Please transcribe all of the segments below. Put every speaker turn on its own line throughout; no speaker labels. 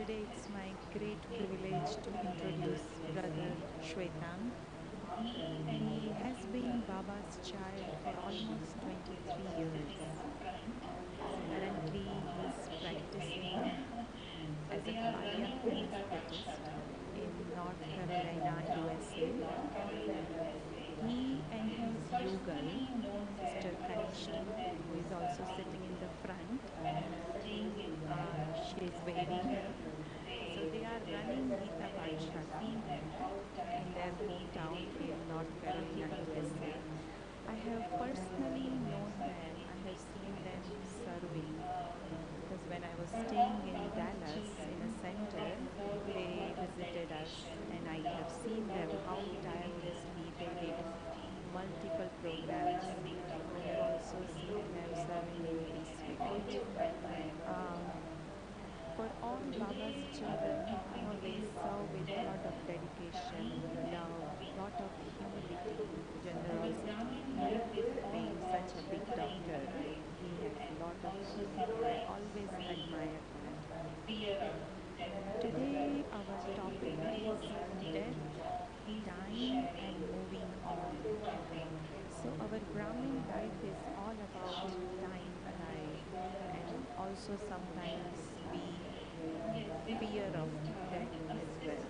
Today it's my great privilege to introduce Brother Shvetank. He has been Baba's child for almost 23 years. Currently, he is practicing as a cardiac anesthetist in North Carolina, USA. He and his Yugal, Sister Kanishma, who is also sitting in the front, she is waving. So they are running Gita Pathshala in their hometown in North Carolina, USA. I have personally known them, I have seen them serving because when I was staying in Dallas in a center, they visited us and I have seen them how tirelessly they did multiple programs. I have also seen them serving in Peace Village. Um, for all Baba's children, how they serve with lot of dedication, love, lot of humility, generosity. Being such a big doctor, he has lot of love. I always admire that. Today our topic is death, dying and moving on. So our Brahmin life is all about dying alive, and also sometimes we fear of death as well.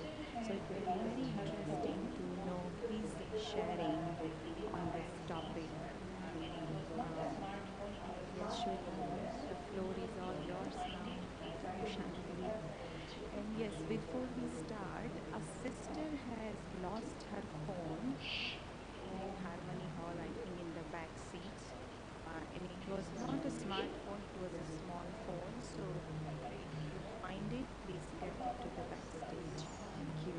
So it will be very interesting to know his sharing on this topic. Um, yes, Shwetank, the floor is all yours now. Om Shanti. And yes, before we start, a sister has lost her phone in Harmony Hall, I think in the back seat. And it was not a smartphone, it was a small phone. So if you find it, please get it to the backstage. Thank you.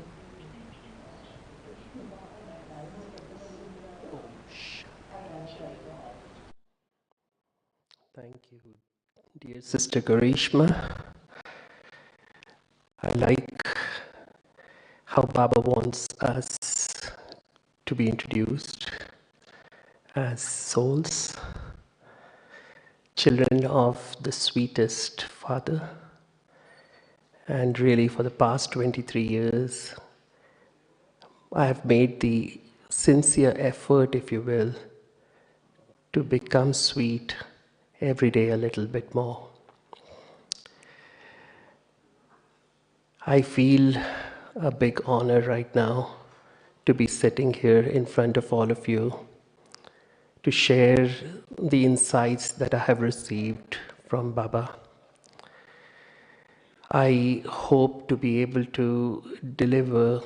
Thank you, dear Sister Garishma. I like how Baba wants us to be introduced as souls, children of the sweetest Father. And really, for the past 23 years, I have made the sincere effort, if you will, to become sweet every day a little bit more. I feel a big honor right now to be sitting here in front of all of you to share the insights that I have received from Baba. I hope to be able to deliver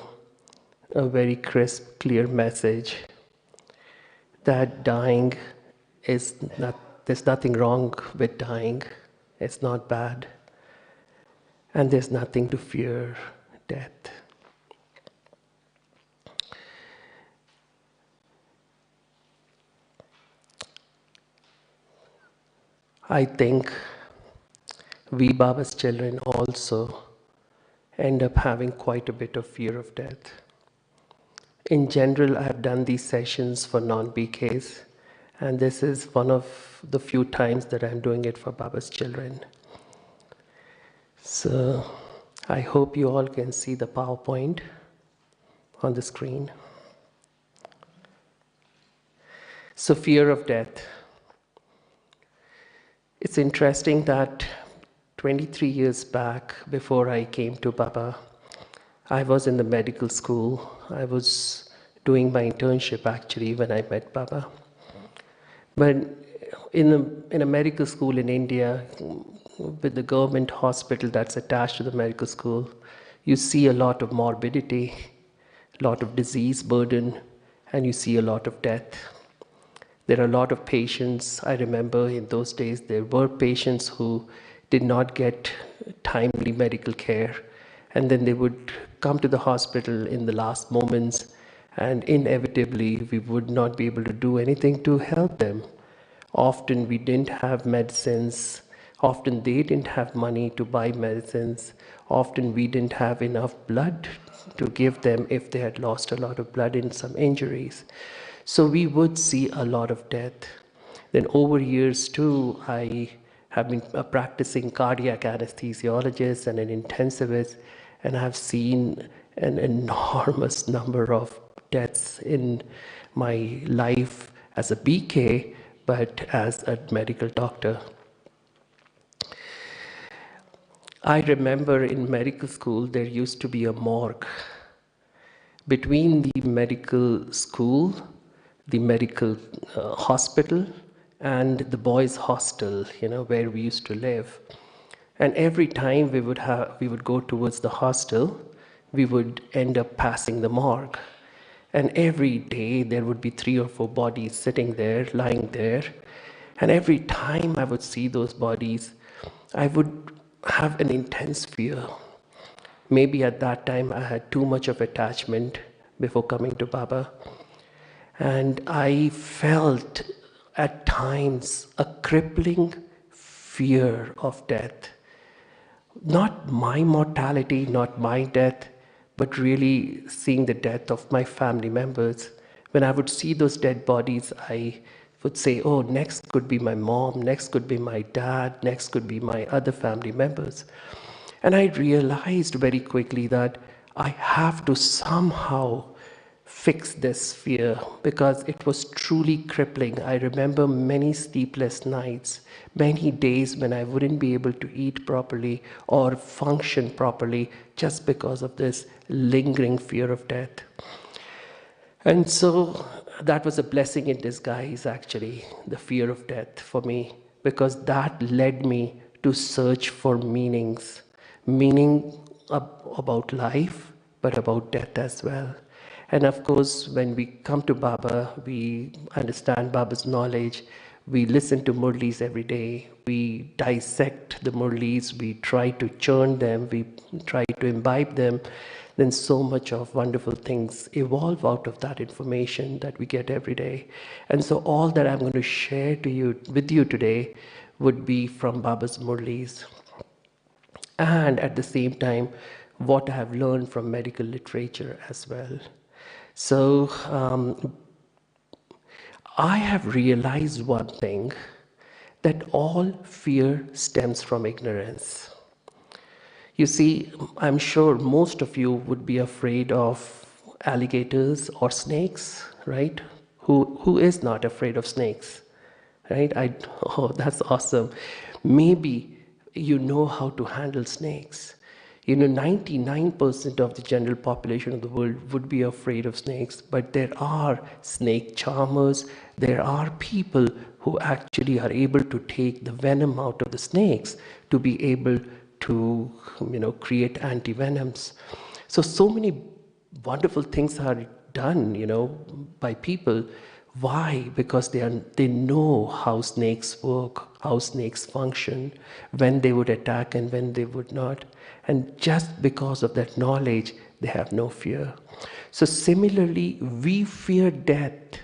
a very crisp, clear message that dying is not, there's nothing wrong with dying. It's not bad. And there's nothing to fear death. I think we Baba's children also end up having quite a bit of fear of death. In general, I have done these sessions for non-BKs, and this is one of the few times that I'm doing it for Baba's children. So I hope you all can see the PowerPoint on the screen. So fear of death. It's interesting that 23 years back, before I came to Baba, I was in the medical school. I was doing my internship actually when I met Baba. But in a medical school in India, with the government hospital that's attached to the medical school, you see a lot of morbidity, a lot of disease burden, and you see a lot of death. There are a lot of patients. I remember in those days there were patients who did not get timely medical care, and then they would come to the hospital in the last moments, and inevitably we would not be able to do anything to help them. Often we didn't have medicines, often they didn't have money to buy medicines, often we didn't have enough blood to give them if they had lost a lot of blood in some injuries. So we would see a lot of death. Then over years too, I have been a practicing cardiac anesthesiologist and an intensivist, and I've seen an enormous number of deaths in my life as a BK, but as a medical doctor. I remember in medical school there used to be a morgue. Between the medical school, the medical hospital, and the boys' hostel, where we used to live. And every time we would go towards the hostel, we would end up passing the morgue. And every day there would be 3 or 4 bodies sitting there, lying there. And every time I would see those bodies, I would have an intense fear. Maybe at that time I had too much of attachment before coming to Baba. And I felt at times a crippling fear of death. Not my mortality, not my death, but really seeing the death of my family members. When I would see those dead bodies, I would say, oh, next could be my mom, next could be my dad, next could be my other family members. And I realized very quickly that I have to somehow fix this fear because it was truly crippling. I remember many sleepless nights, many days when I wouldn't be able to eat properly or function properly just because of this lingering fear of death. And so that was a blessing in disguise, actually, the fear of death for me, because that led me to search for meaning about life, but about death as well. And of course, when we come to Baba, we understand Baba's knowledge. We listen to Murlis every day. We dissect the Murlis. We try to churn them. We try to imbibe them. Then so much of wonderful things evolve out of that information that we get every day. And so all that I'm going to share with you today would be from Baba's Murlis. And at the same time, what I have learned from medical literature as well. So I have realized one thing, that all fear stems from ignorance. You see, I'm sure most of you would be afraid of alligators or snakes, right? Who is not afraid of snakes, right? Oh, that's awesome. Maybe you know how to handle snakes. 99% of the general population of the world would be afraid of snakes, but there are snake charmers. There are people who actually are able to take the venom out of the snakes to be able to, create anti-venoms. So many wonderful things are done, by people. Why? Because they know how snakes work, how snakes function, when they would attack and when they would not. And just because of that knowledge, they have no fear. So similarly, we fear death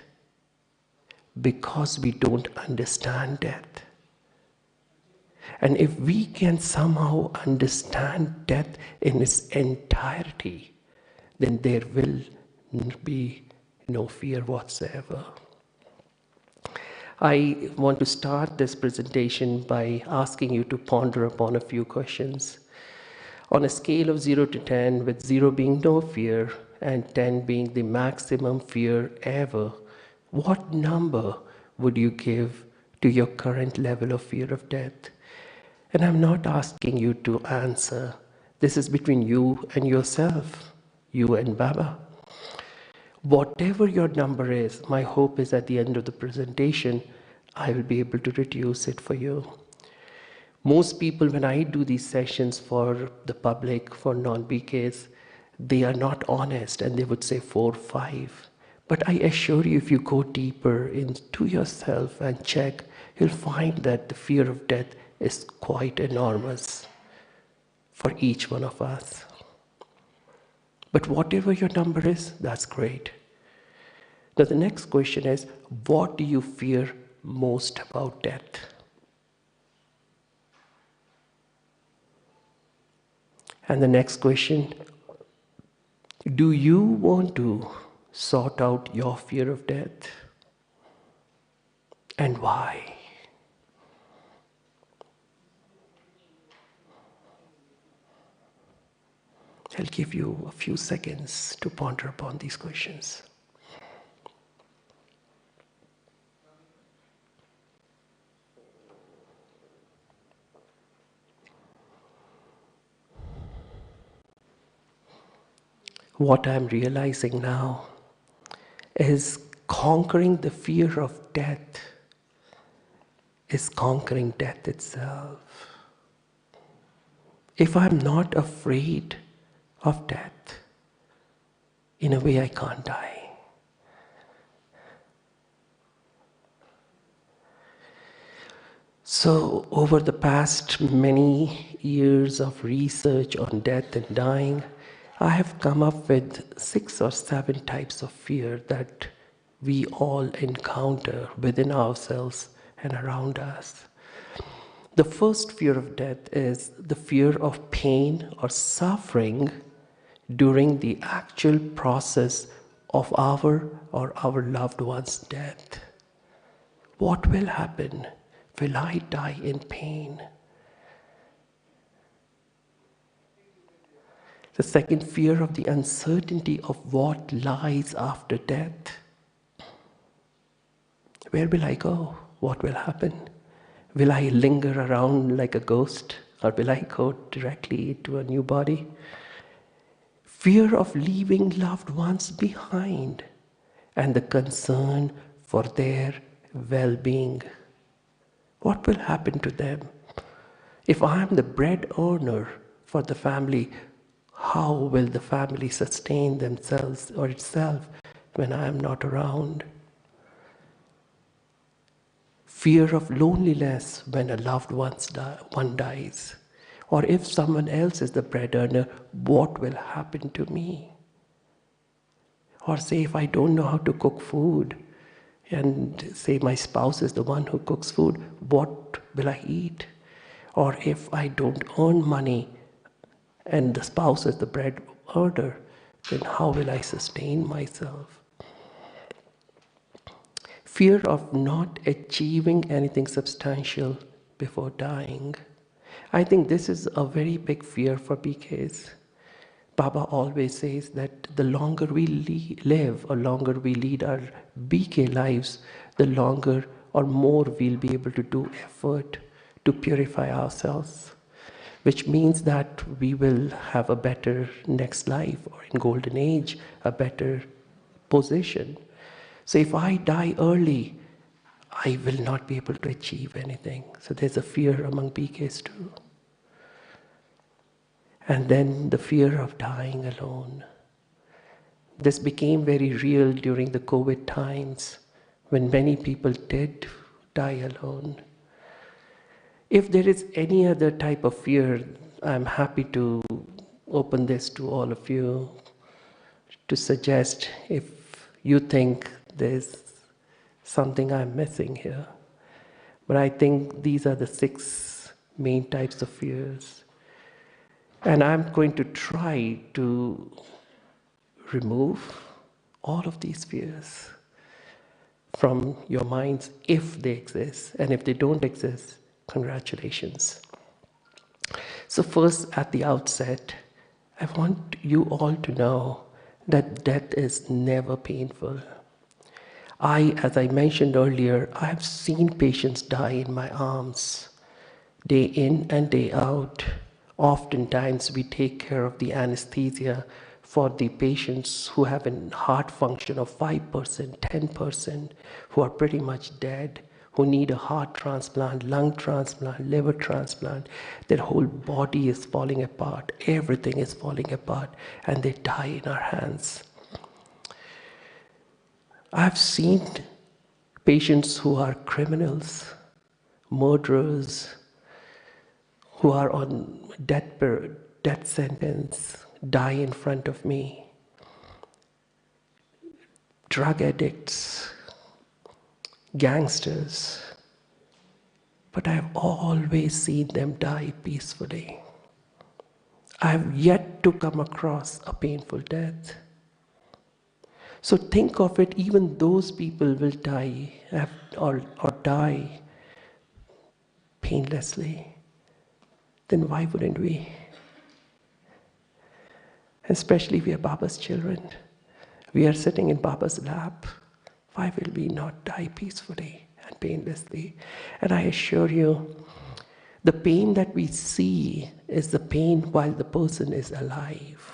because we don't understand death. And if we can somehow understand death in its entirety, then there will be no fear whatsoever. I want to start this presentation by asking you to ponder upon a few questions. On a scale of 0 to 10, with 0 being no fear and 10 being the maximum fear ever, what number would you give to your current level of fear of death? And I'm not asking you to answer. This is between you and yourself, you and Baba. Whatever your number is, my hope is at the end of the presentation, I will be able to reduce it for you. Most people, when I do these sessions for the public, for non-BKs, they are not honest and they would say 4, 5. But I assure you, if you go deeper into yourself and check, you'll find that the fear of death is quite enormous for each one of us. But whatever your number is, that's great. Now the next question is, what do you fear most about death? And the next question, do you want to sort out your fear of death? And why? I'll give you a few seconds to ponder upon these questions. What I'm realizing now is conquering the fear of death is conquering death itself. If I'm not afraid of death, in a way I can't die. So over the past many years of research on death and dying, I have come up with 6 or 7 types of fear that we all encounter within ourselves and around us. The first fear of death is the fear of pain or suffering during the actual process of our or our loved one's death. What will happen? Will I die in pain? The second fear of the uncertainty of what lies after death. Where will I go? What will happen? Will I linger around like a ghost, or will I go directly to a new body? Fear of leaving loved ones behind and the concern for their well-being. What will happen to them? If I am the bread earner for the family, how will the family sustain themselves or itself when I am not around? Fear of loneliness when a loved one dies. Or if someone else is the bread earner, what will happen to me? Or say if I don't know how to cook food, and say my spouse is the one who cooks food, what will I eat? Or if I don't earn money and the spouse is the bread earner, then how will I sustain myself? Fear of not achieving anything substantial before dying. I think this is a very big fear for BKs. Baba always says that the longer we live or longer we lead our BK lives, the longer or more we'll be able to do effort to purify ourselves, which means that we will have a better next life, or in golden age, a better position. So if I die early, I will not be able to achieve anything. So there's a fear among BKs too. And then the fear of dying alone. This became very real during the COVID times when many people did die alone. If there is any other type of fear, I'm happy to open this to all of you to suggest if you think there's something I'm missing here. But I think these are the 6 main types of fears. And I'm going to try to remove all of these fears from your minds if they exist. And if they don't exist, congratulations. So first, at the outset, I want you all to know that death is never painful. As I mentioned earlier, I have seen patients die in my arms, day in and day out. Oftentimes, we take care of the anesthesia for the patients who have a heart function of 5%, 10%, who are pretty much dead, who need a heart transplant, lung transplant, liver transplant. Their whole body is falling apart, everything is falling apart, and they die in our hands. I've seen patients who are criminals, murderers, who are on death sentence, die in front of me. Drug addicts, gangsters. But I've always seen them die peacefully. I've yet to come across a painful death. So think of it, even those people will die or die painlessly. Then why wouldn't we? Especially we are Baba's children. We are sitting in Baba's lap. Why will we not die peacefully and painlessly? And I assure you, the pain that we see is the pain while the person is alive,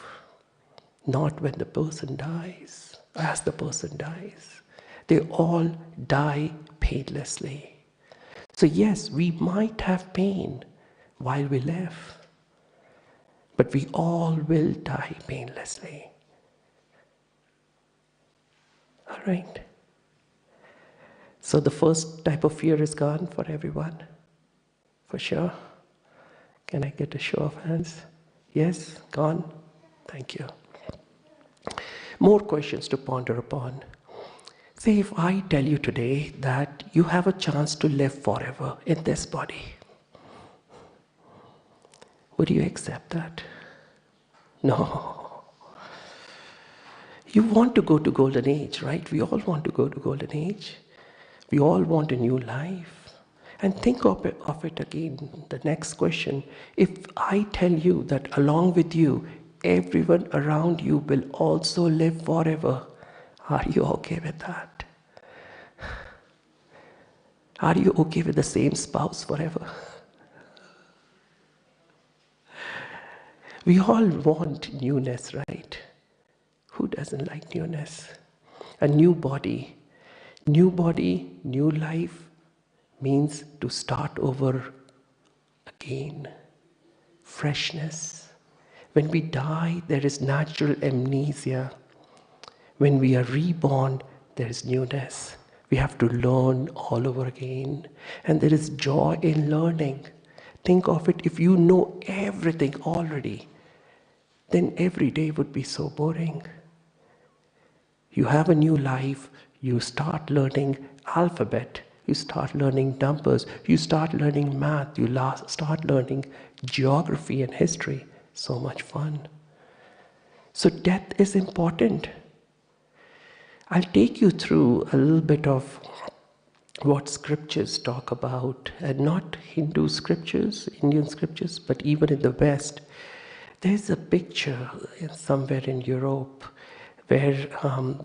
not when the person dies, as the person dies. They all die painlessly. So yes, we might have pain while we live, but we all will die painlessly. All right. So the first type of fear is gone for everyone, for sure. Can I get a show of hands? Yes, gone? Thank you. More questions to ponder upon. Say, if I tell you today that you have a chance to live forever in this body, would you accept that? No. You want to go to golden age, right? We all want to go to golden age. We all want a new life. And think of it again, the next question. If I tell you that along with you, everyone around you will also live forever, are you okay with that? Are you okay with the same spouse forever? We all want newness, right? Who doesn't like newness? A new body. New body, new life means to start over again. Freshness. When we die, there is natural amnesia. When we are reborn, there is newness. We have to learn all over again. And there is joy in learning. Think of it, if you know everything already, then every day would be so boring. You have a new life, you start learning alphabet, you start learning numbers, you start learning math, you start learning geography and history. So much fun. So death is important. I'll take you through a little bit of what scriptures talk about, and not Hindu scriptures, Indian scriptures, but even in the West. There's a picture somewhere in Europe where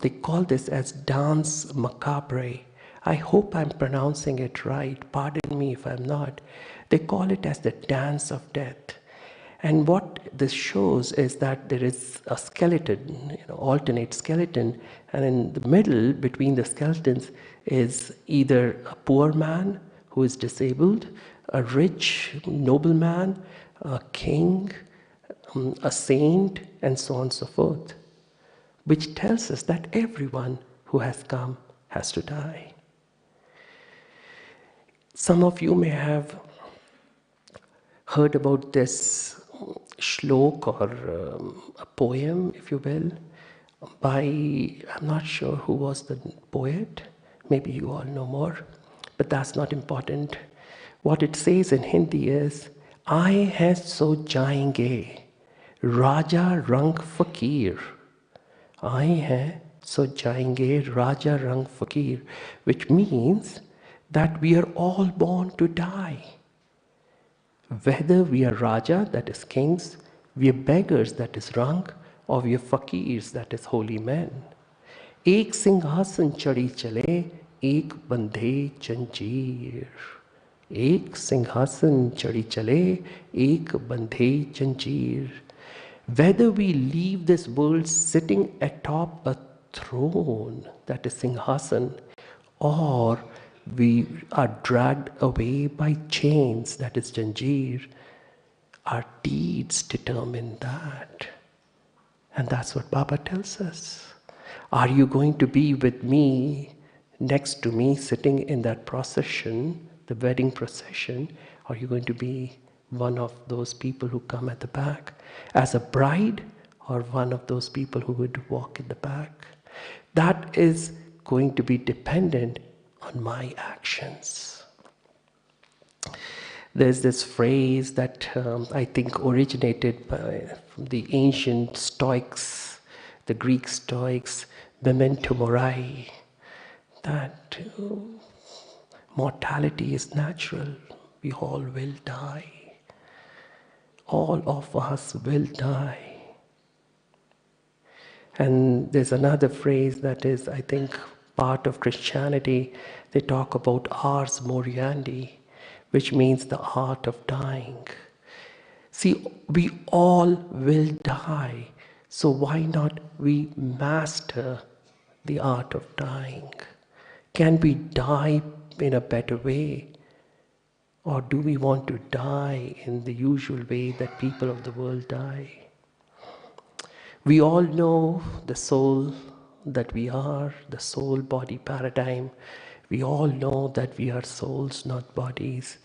they call this as dance macabre. I hope I'm pronouncing it right. Pardon me if I'm not. They call it as the dance of death. And what this shows is that there is a skeleton, alternate skeleton, and in the middle between the skeletons is either a poor man who is disabled, a rich nobleman, a king, a saint, and so on and so forth, which tells us that everyone who has come has to die. Some of you may have heard about this shlok or a poem, if you will, by, I'm not sure who was the poet, maybe you all know more, but that's not important. What it says in Hindi is, "Aaye hain so jayenge, Raja Rang Fakir." Aaye hain so jayenge, Raja Rang Fakir, which means that we are all born to die. Whether we are Raja, that is kings, we are beggars, that is Rang, or we are Fakirs, that is holy men. Ek singhasan chadi chale, ek bandhe janjeer. Ek singhasan chadi chale, ek bandhe janjeer. Whether we leave this world sitting atop a throne, that is singhasan, or we are dragged away by chains, that is janjeer, our deeds determine that. And that's what Baba tells us. Are you going to be with me, next to me, sitting in that procession, the wedding procession? Or are you going to be one of those people who come at the back as a bride, or one of those people who would walk in the back? That is going to be dependent on my actions. There's this phrase that I think originated from the ancient Stoics, the Greek Stoics, memento mori, that mortality is natural. We all will die. All of us will die. And there's another phrase that is, I think, part of Christianity. They talk about ars moriendi, which means the art of dying. See, we all will die, so why not we master the art of dying? Can we die in a better way? Or do we want to die in the usual way that people of the world die? We all know the soul that we are, the soul-body paradigm. We all know that we are souls, not bodies,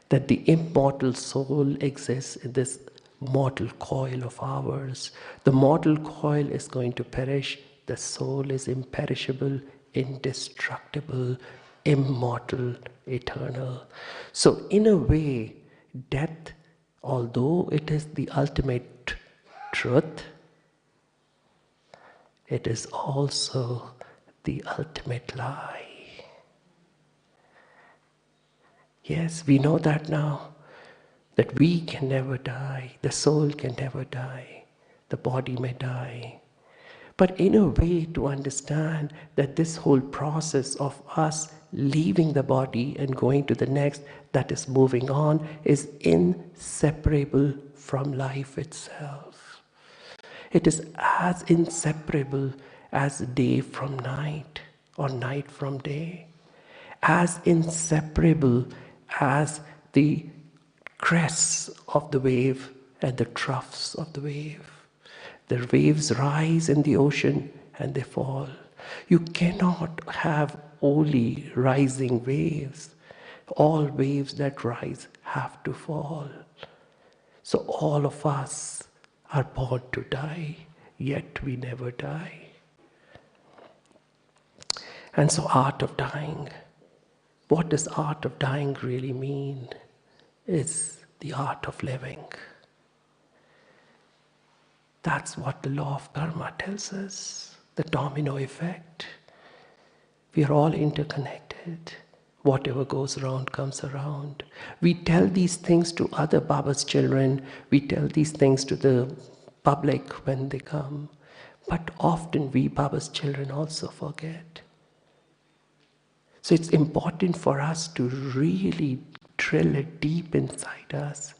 that the immortal soul exists in this mortal coil of ours. The mortal coil is going to perish. The soul is imperishable, indestructible, immortal, eternal. So in a way, death, although it is the ultimate truth, it is also the ultimate lie. Yes, we know that now, that we can never die, the soul can never die, the body may die. But in a way to understand that this whole process of us leaving the body and going to the next, that is moving on, is inseparable from life itself. It is as inseparable as day from night or night from day, as inseparable as the crests of the wave and the troughs of the wave. The waves rise in the ocean and they fall. You cannot have only rising waves. All waves that rise have to fall. So all of us are born to die, yet we never die. And so art of dying. What does art of dying really mean? It's the art of living. That's what the law of karma tells us, the domino effect. We are all interconnected. Whatever goes around comes around. We tell these things to other Baba's children. We tell these things to the public when they come. But often we Baba's children also forget. So it's important for us to really drill it deep inside us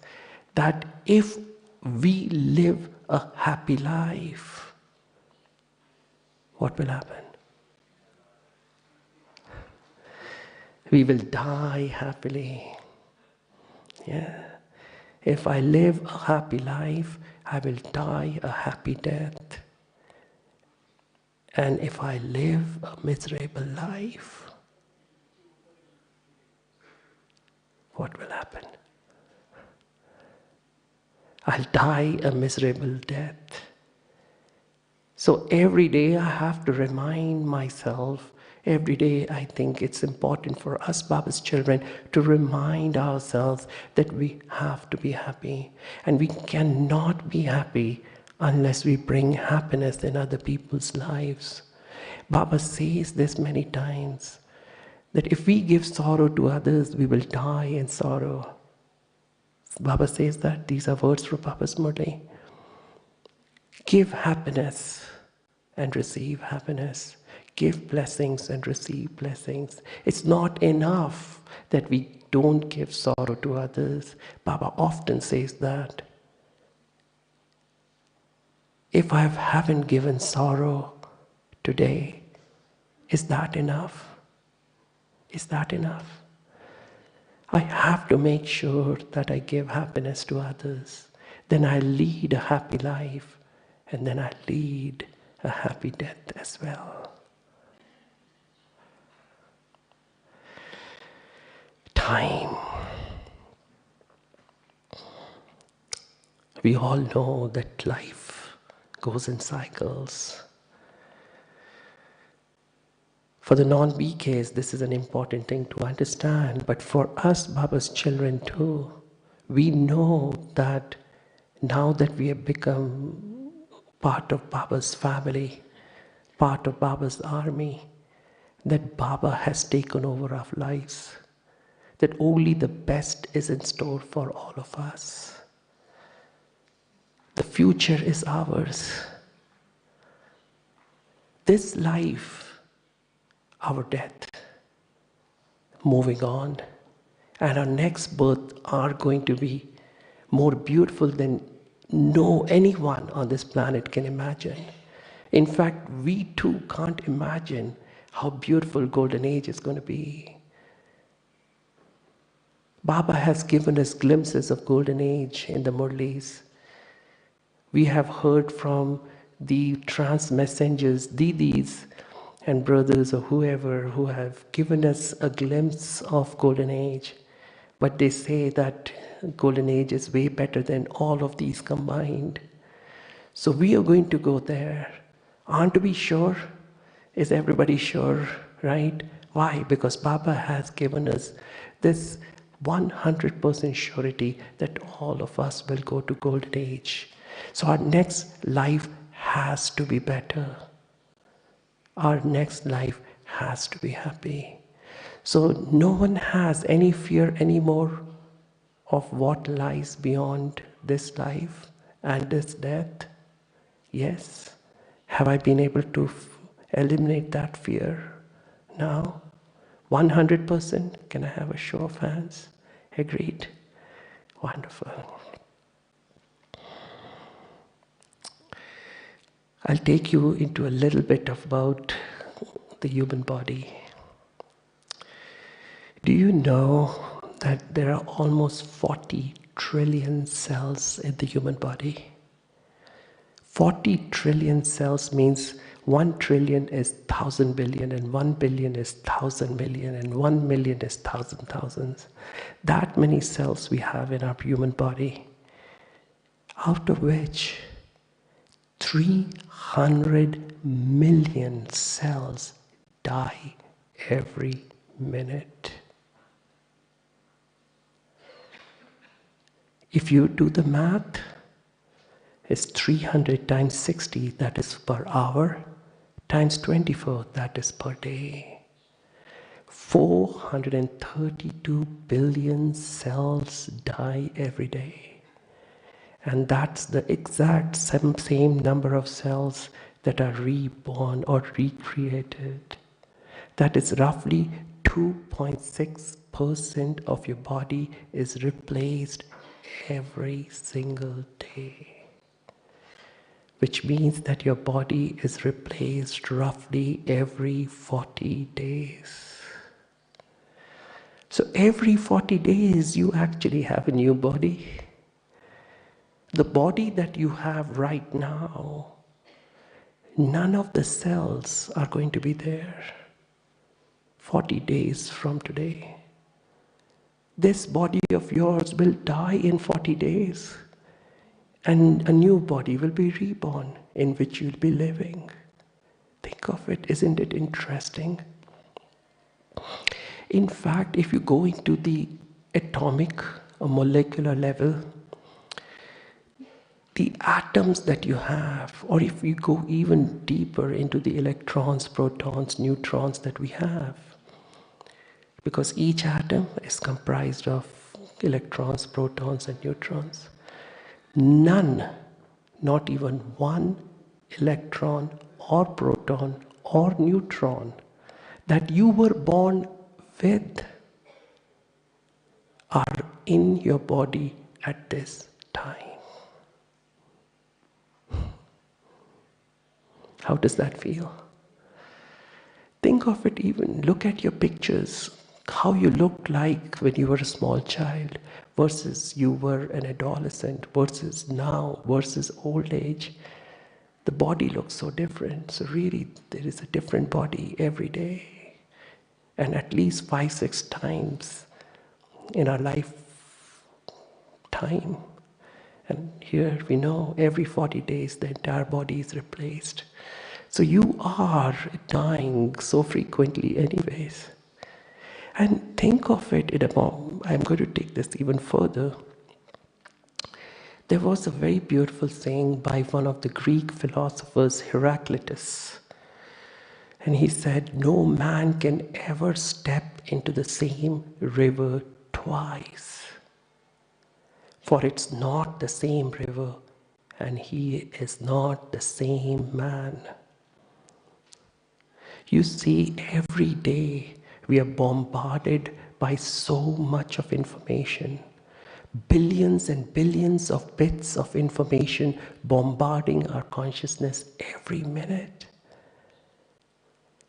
that if we live a happy life, what will happen? We will die happily. Yeah. If I live a happy life, I will die a happy death. And if I live a miserable life, what will happen? I'll die a miserable death. So every day I have to remind myself, every day I think it's important for us Baba's children to remind ourselves that we have to be happy. And we cannot be happy unless we bring happiness in other people's lives. Baba says this many times, that if we give sorrow to others, we will die in sorrow. Baba says that, these are words from Baba's Murli. Give happiness and receive happiness. Give blessings and receive blessings. It's not enough that we don't give sorrow to others. Baba often says that. If I haven't given sorrow today, is that enough? Is that enough? I have to make sure that I give happiness to others. Then I lead a happy life, and then I lead a happy death as well. Time. We all know that life goes in cycles. For the non-BKs, this is an important thing to understand, but for us Baba's children too, we know that now that we have become part of Baba's family, part of Baba's army, that Baba has taken over our lives, that only the best is in store for all of us. The future is ours. this life, our death, moving on, and our next birth are going to be more beautiful than anyone on this planet can imagine. In fact, we too can't imagine how beautiful golden age is going to be. Baba has given us glimpses of golden age in the Murlis. We have heard from the trance messengers, Didis and brothers or whoever, who have given us a glimpse of golden age. But they say that golden age is way better than all of these combined. So we are going to go there. Aren't we sure? Is everybody sure, right? Why? Because Baba has given us this 100% surety that all of us will go to golden age. So our next life has to be better. Our next life has to be happy. So no one has any fear anymore of what lies beyond this life and this death. Yes. Have I been able to eliminate that fear now? 100%? Can I have a show of hands? Agreed? Wonderful. I'll take you into a little bit about the human body. Do you know that there are almost 40 trillion cells in the human body? 40 trillion cells means 1 trillion is 1,000 billion, and 1 billion is 1,000 million, and 1 million is 1,000 thousands. That many cells we have in our human body, out of which 300 million cells die every minute. If you do the math, it's 300 times 60, that is per hour, times 24, that is per day. 432 billion cells die every day. And that's the exact same number of cells that are reborn or recreated. That is roughly 2.6% of your body is replaced every single day. Which means that your body is replaced roughly every 40 days. So every 40 days you actually have a new body. The body that you have right now, none of the cells are going to be there 40 days from today. This body of yours will die in 40 days. And a new body will be reborn in which you'll be living. Think of it, isn't it interesting? In fact, if you go into the atomic or molecular level, the atoms that you have, or if you go even deeper into the electrons, protons, neutrons that we have, because each atom is comprised of electrons, protons, and neutrons. None, not even one electron or proton or neutron that you were born with are in your body at this time. How does that feel? Think of it even, look at your pictures, how you looked like when you were a small child versus you were an adolescent versus now versus old age. The body looks so different. So really, there is a different body every day. And at least 5-6 times in our lifetime. And here we know every 40 days the entire body is replaced. So you are dying so frequently anyways. And think of it in a moment. I'm going to take this even further. There was a very beautiful saying by one of the Greek philosophers, Heraclitus. And he said, no man can ever step into the same river twice. For it's not the same river, and he is not the same man. You see, every day we are bombarded by so much of information. Billions and billions of bits of information bombarding our consciousness every minute.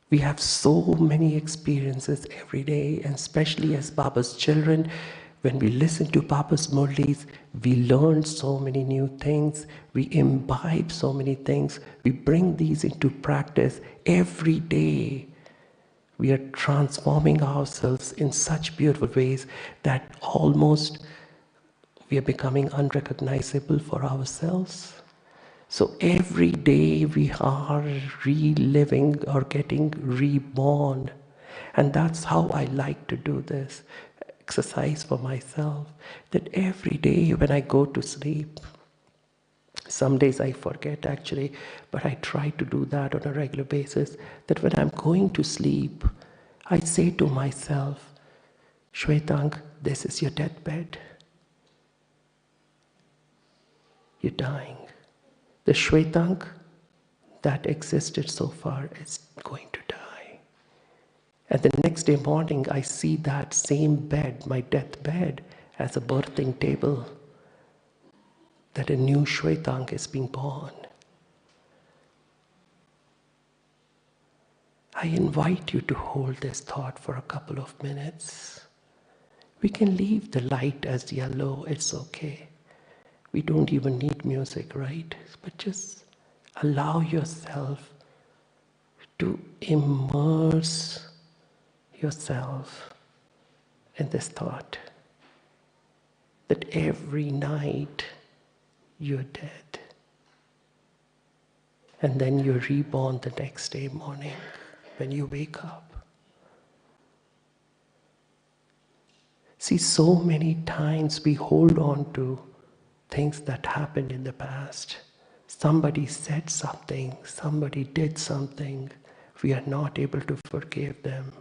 We have so many experiences every day, and especially as Baba's children, when we listen to Baba's Murlis, we learn so many new things, we imbibe so many things, we bring these into practice every day. We are transforming ourselves in such beautiful ways that almost we are becoming unrecognizable for ourselves. So every day we are reliving or getting reborn. And that's how I like to do this exercise for myself. That every day when I go to sleep, some days I forget actually, but I try to do that on a regular basis, that when I'm going to sleep, I say to myself, Shvetank, this is your deathbed. You're dying. The Shvetank that existed so far is going to die. And the next day morning, I see that same bed, my deathbed, as a birthing table, that a new Shvetank is being born. I invite you to hold this thought for a couple of minutes. We can leave the light as yellow, it's okay. We don't even need music, right? But just allow yourself to immerse yourself in this thought that every night you're dead and then you're reborn the next day morning when you wake up. See, so many times we hold on to things that happened in the past. Somebody said something, somebody did something. We are not able to forgive them.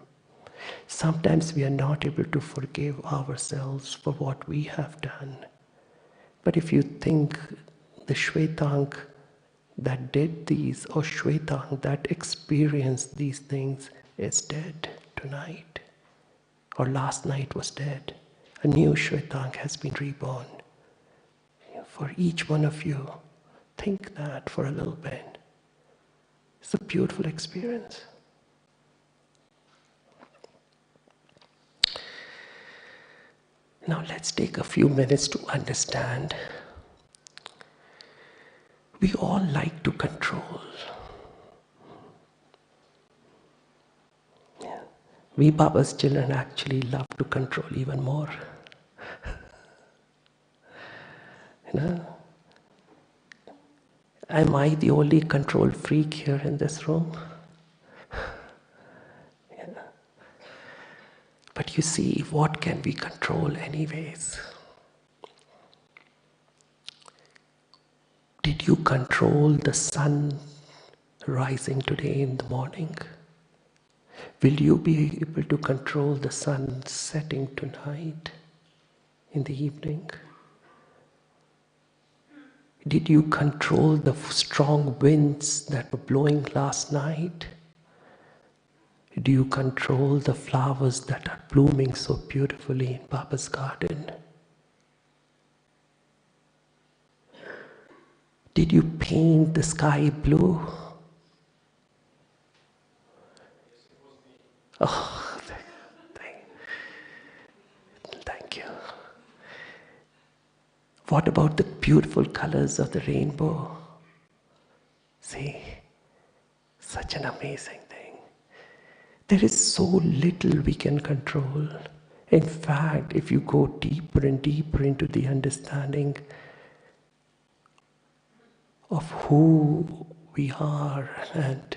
Sometimes we are not able to forgive ourselves for what we have done. But if you think the Shvetank that did these, or Shvetank that experienced these things, is dead tonight, or last night was dead, a new Shvetank has been reborn. For each one of you, think that for a little bit. It's a beautiful experience. Now let's take a few minutes to understand. We all like to control. Yeah. We Baba's children actually love to control even more. You know? Am I the only control freak here in this room? Yeah. But you see, what can we control anyways? Did you control the sun rising today in the morning? Will you be able to control the sun setting tonight in the evening? Did you control the strong winds that were blowing last night? Do you control the flowers that are blooming so beautifully in Baba's garden? Did you paint the sky blue? Oh, thank you. What about the beautiful colors of the rainbow? See, such an amazing thing. There is so little we can control. In fact, if you go deeper and deeper into the understanding of who we are and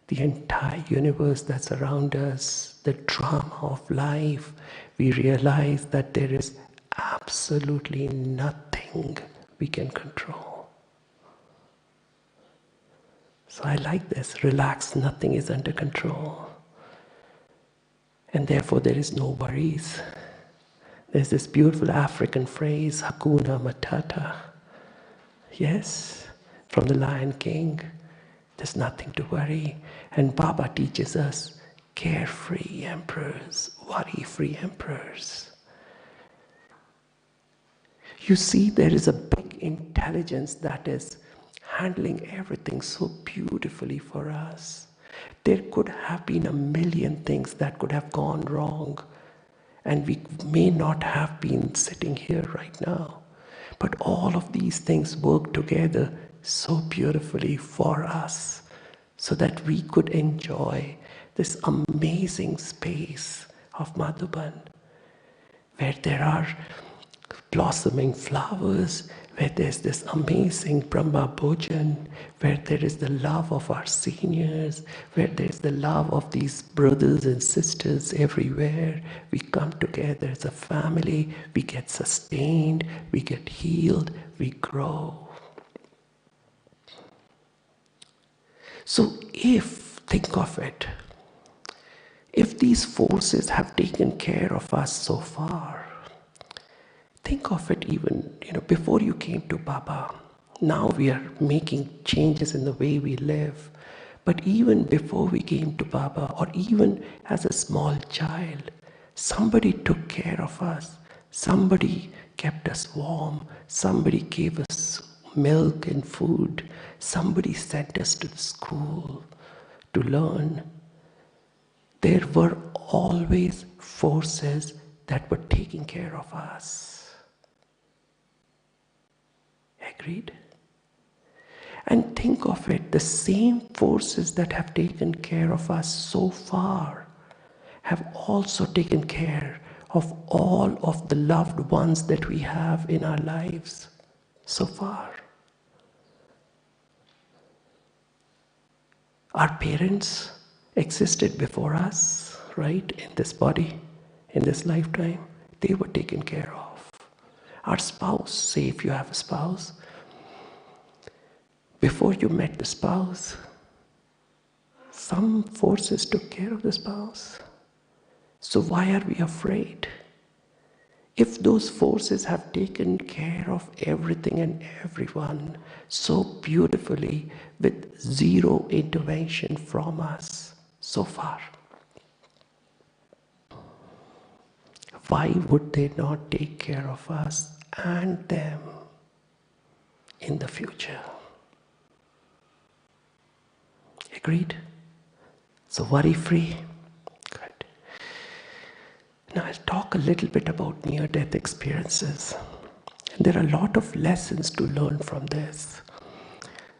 the entire universe that's around us, the drama of life, we realize that there is absolutely nothing we can control. So I like this, relax, nothing is under control. And therefore there is no worries. There's this beautiful African phrase, Hakuna Matata. Yes, from the Lion King. There's nothing to worry. And Baba teaches us carefree emperors, worry-free emperors. You see, there is a big intelligence that is handling everything so beautifully for us. There could have been a million things that could have gone wrong, and we may not have been sitting here right now. But all of these things work together so beautifully for us so that we could enjoy this amazing space of Madhuban, where there are blossoming flowers, where there's this amazing Brahma Bhojan, where there is the love of our seniors, where there's the love of these brothers and sisters everywhere. We come together as a family, we get sustained, we get healed, we grow. So think of it, if these forces have taken care of us so far, think of it even, before you came to Baba. Now we are making changes in the way we live. But even before we came to Baba, or even as a small child, somebody took care of us. Somebody kept us warm. Somebody gave us milk and food. Somebody sent us to the school to learn. There were always forces that were taking care of us. Agreed? And think of it, the same forces that have taken care of us so far have also taken care of all of the loved ones that we have in our lives so far. Our parents existed before us, right, in this body, in this lifetime. They were taken care of. Our spouse, say if you have a spouse, before you met the spouse, some forces took care of the spouse. So why are we afraid? If those forces have taken care of everything and everyone so beautifully with zero intervention from us so far, why would they not take care of us and them in the future? Agreed? So worry-free. Good. Now I'll talk a little bit about near-death experiences. And there are a lot of lessons to learn from this.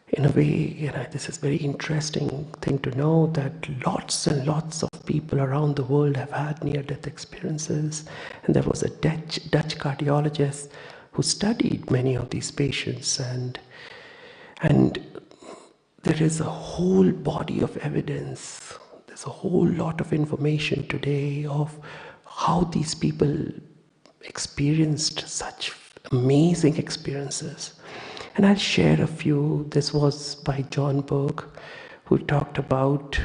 In a way, this is very interesting thing to know that lots and lots of people around the world have had near-death experiences. And there was a Dutch cardiologist who studied many of these patients, and there is a whole body of evidence. There's a whole lot of information today of how these people experienced such amazing experiences. And I'll share a few. This was by John Burke, who talked about,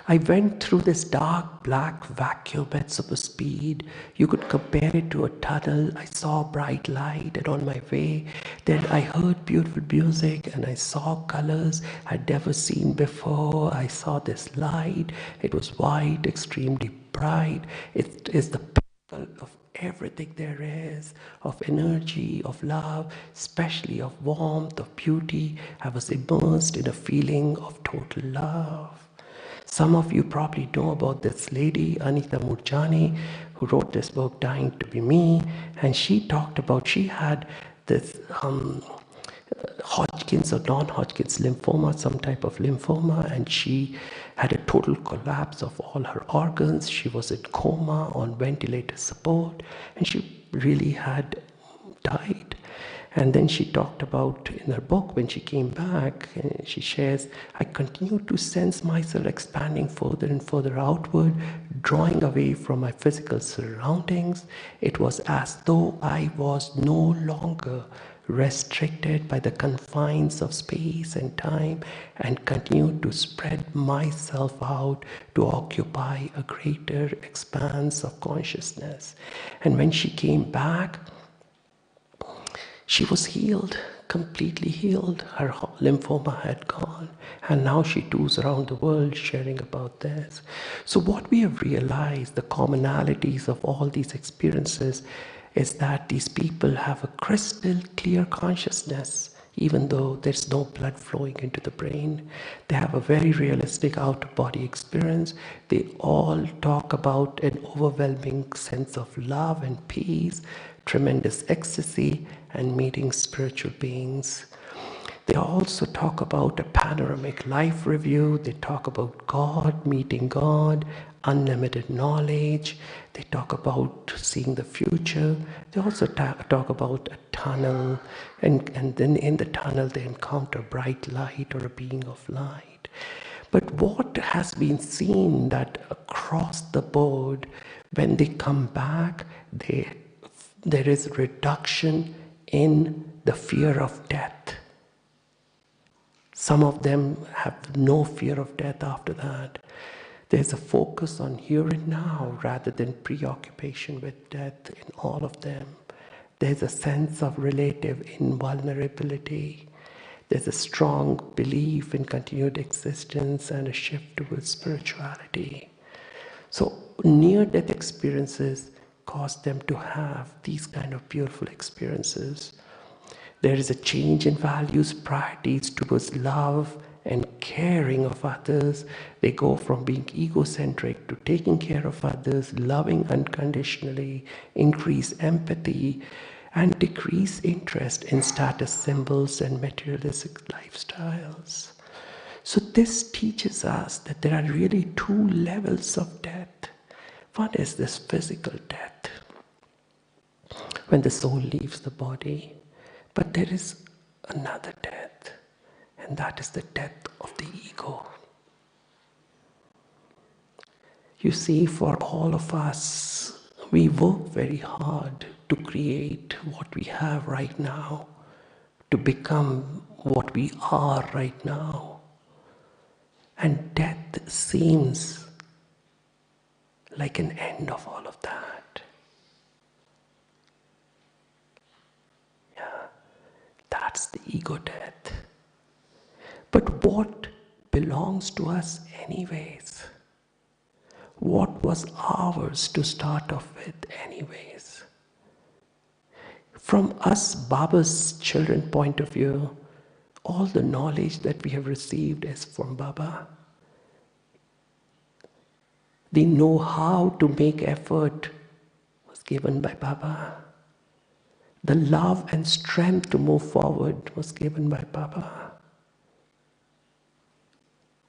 I went through this dark black vacuum at super speed. You could compare it to a tunnel. I saw bright light, and on my way, then I heard beautiful music and I saw colors I'd never seen before. I saw this light. It was white, extremely bright. It is the pinnacle of everything there is, of energy, of love, especially of warmth, of beauty. I was immersed in a feeling of total love. Some of you probably know about this lady, Anita Murjani, who wrote this book, Dying to Be Me, and she talked about, she had this Hodgkin's or non-Hodgkin's lymphoma, some type of lymphoma, and she had a total collapse of all her organs. She was in coma, on ventilator support, and she really had died. And then she talked about in her book, when she came back, she shares, I continued to sense myself expanding further and further outward, drawing away from my physical surroundings. It was as though I was no longer restricted by the confines of space and time, and continued to spread myself out to occupy a greater expanse of consciousness. And when she came back, she was healed completely healed. Her lymphoma had gone, and now she tours around the world sharing about this. So what we have realized, the commonalities of all these experiences, is that these people have a crystal clear consciousness. Even though there's no blood flowing into the brain, they have a very realistic out-of-body experience. They all talk about an overwhelming sense of love and peace, tremendous ecstasy, and meeting spiritual beings. They also talk about a panoramic life review. They talk about God, meeting God, unlimited knowledge. They talk about seeing the future. They also talk about a tunnel, and then in the tunnel they encounter bright light or a being of light. But what has been seen that across the board, when they come back, there is reduction in the fear of death. Some of them have no fear of death after that. There's a focus on here and now rather than preoccupation with death in all of them. There's a sense of relative invulnerability. There's a strong belief in continued existence and a shift towards spirituality. So near-death experiences cause them to have these kind of beautiful experiences. There is a change in values, priorities towards love and caring of others. They go from being egocentric to taking care of others, loving unconditionally, increase empathy, and decrease interest in status symbols and materialistic lifestyles. So this teaches us that there are really two levels of death. One is this physical death, when the soul leaves the body. But there is another death, and that is the death of the ego. You see, for all of us, we work very hard to create what we have right now, to become what we are right now. And death seems like an end of all of that. Yeah, that's the ego death. But what belongs to us anyways? What was ours to start off with anyways? From us, Baba's children point of view, all the knowledge that we have received is from Baba. The know how to make effort was given by Baba. The love and strength to move forward was given by Baba.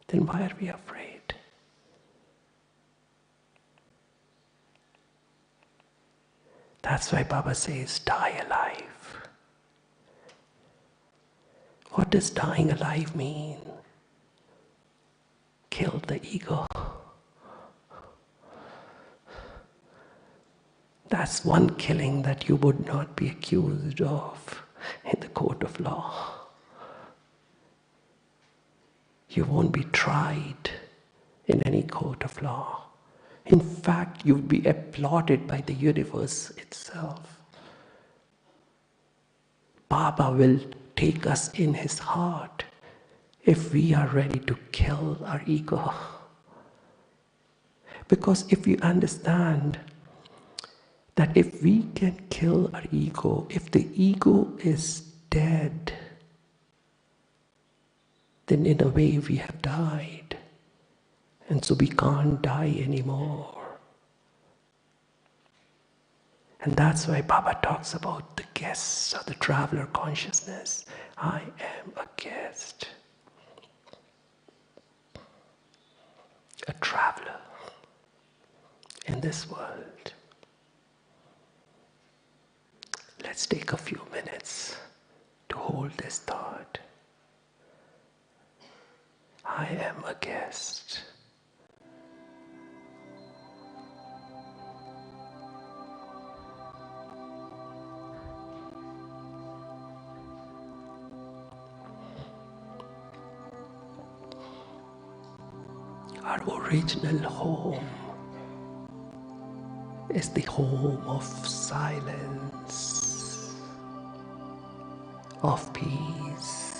Then why are we afraid? That's why Baba says, die alive. What does dying alive mean? Kill the ego. That's one killing that you would not be accused of in the court of law. You won't be tried in any court of law. In fact, you'll be applauded by the universe itself. Baba will take us in his heart if we are ready to kill our ego. Because if you understand that if we can kill our ego, if the ego is dead, then in a way we have died. And so we can't die anymore. And that's why Baba talks about the guests or the traveler consciousness. I am a guest, a traveler in this world. Let's take a few minutes to hold this thought. I am a guest. Our original home is the home of silence, of peace,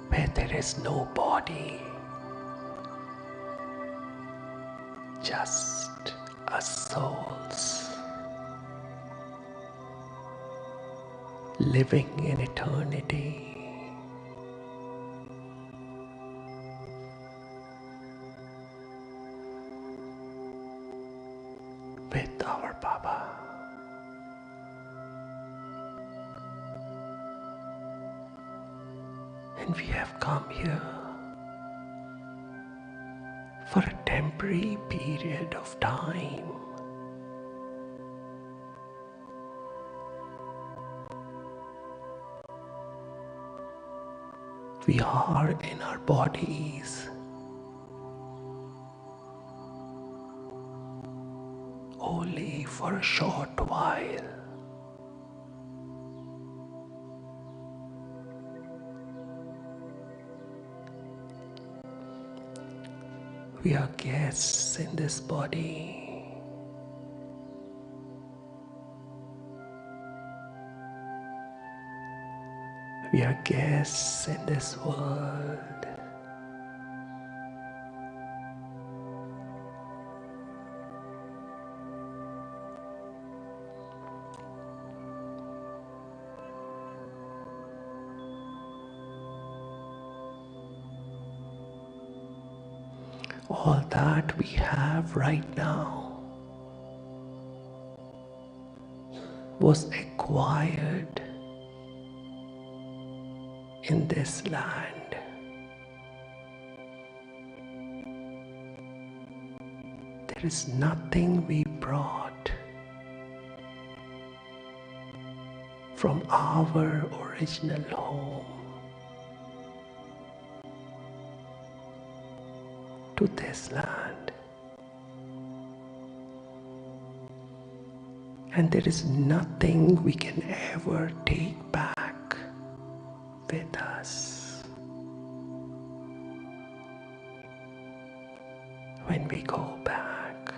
where there is no body, just us souls living in eternity with our Baba. And we have come here for a temporary period of time. We are in our bodies only for a short while. We are guests in this body. We are guests in this world. All that we have right now was acquired in this land. There is nothing we brought from our original home to this land. And there is nothing we can ever take back with us when we go back.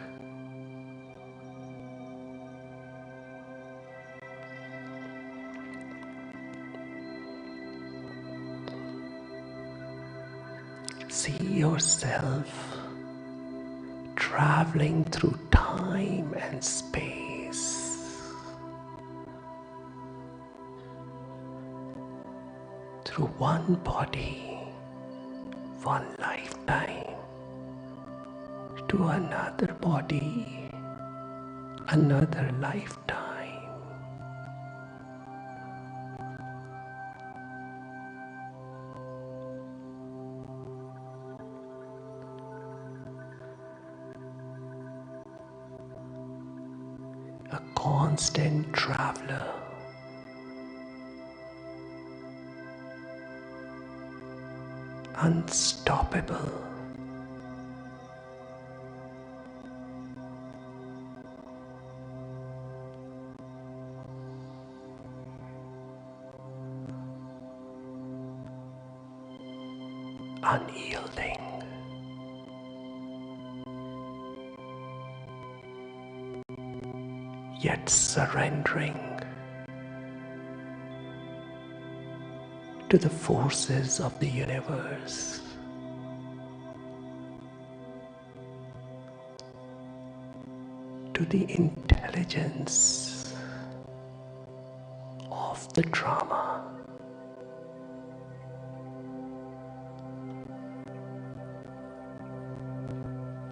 See yourself traveling through time and space, through one body, one lifetime, to another body, another lifetime. A constant traveler, unstoppable, unyielding, yet surrendering to the forces of the universe, to the intelligence of the drama.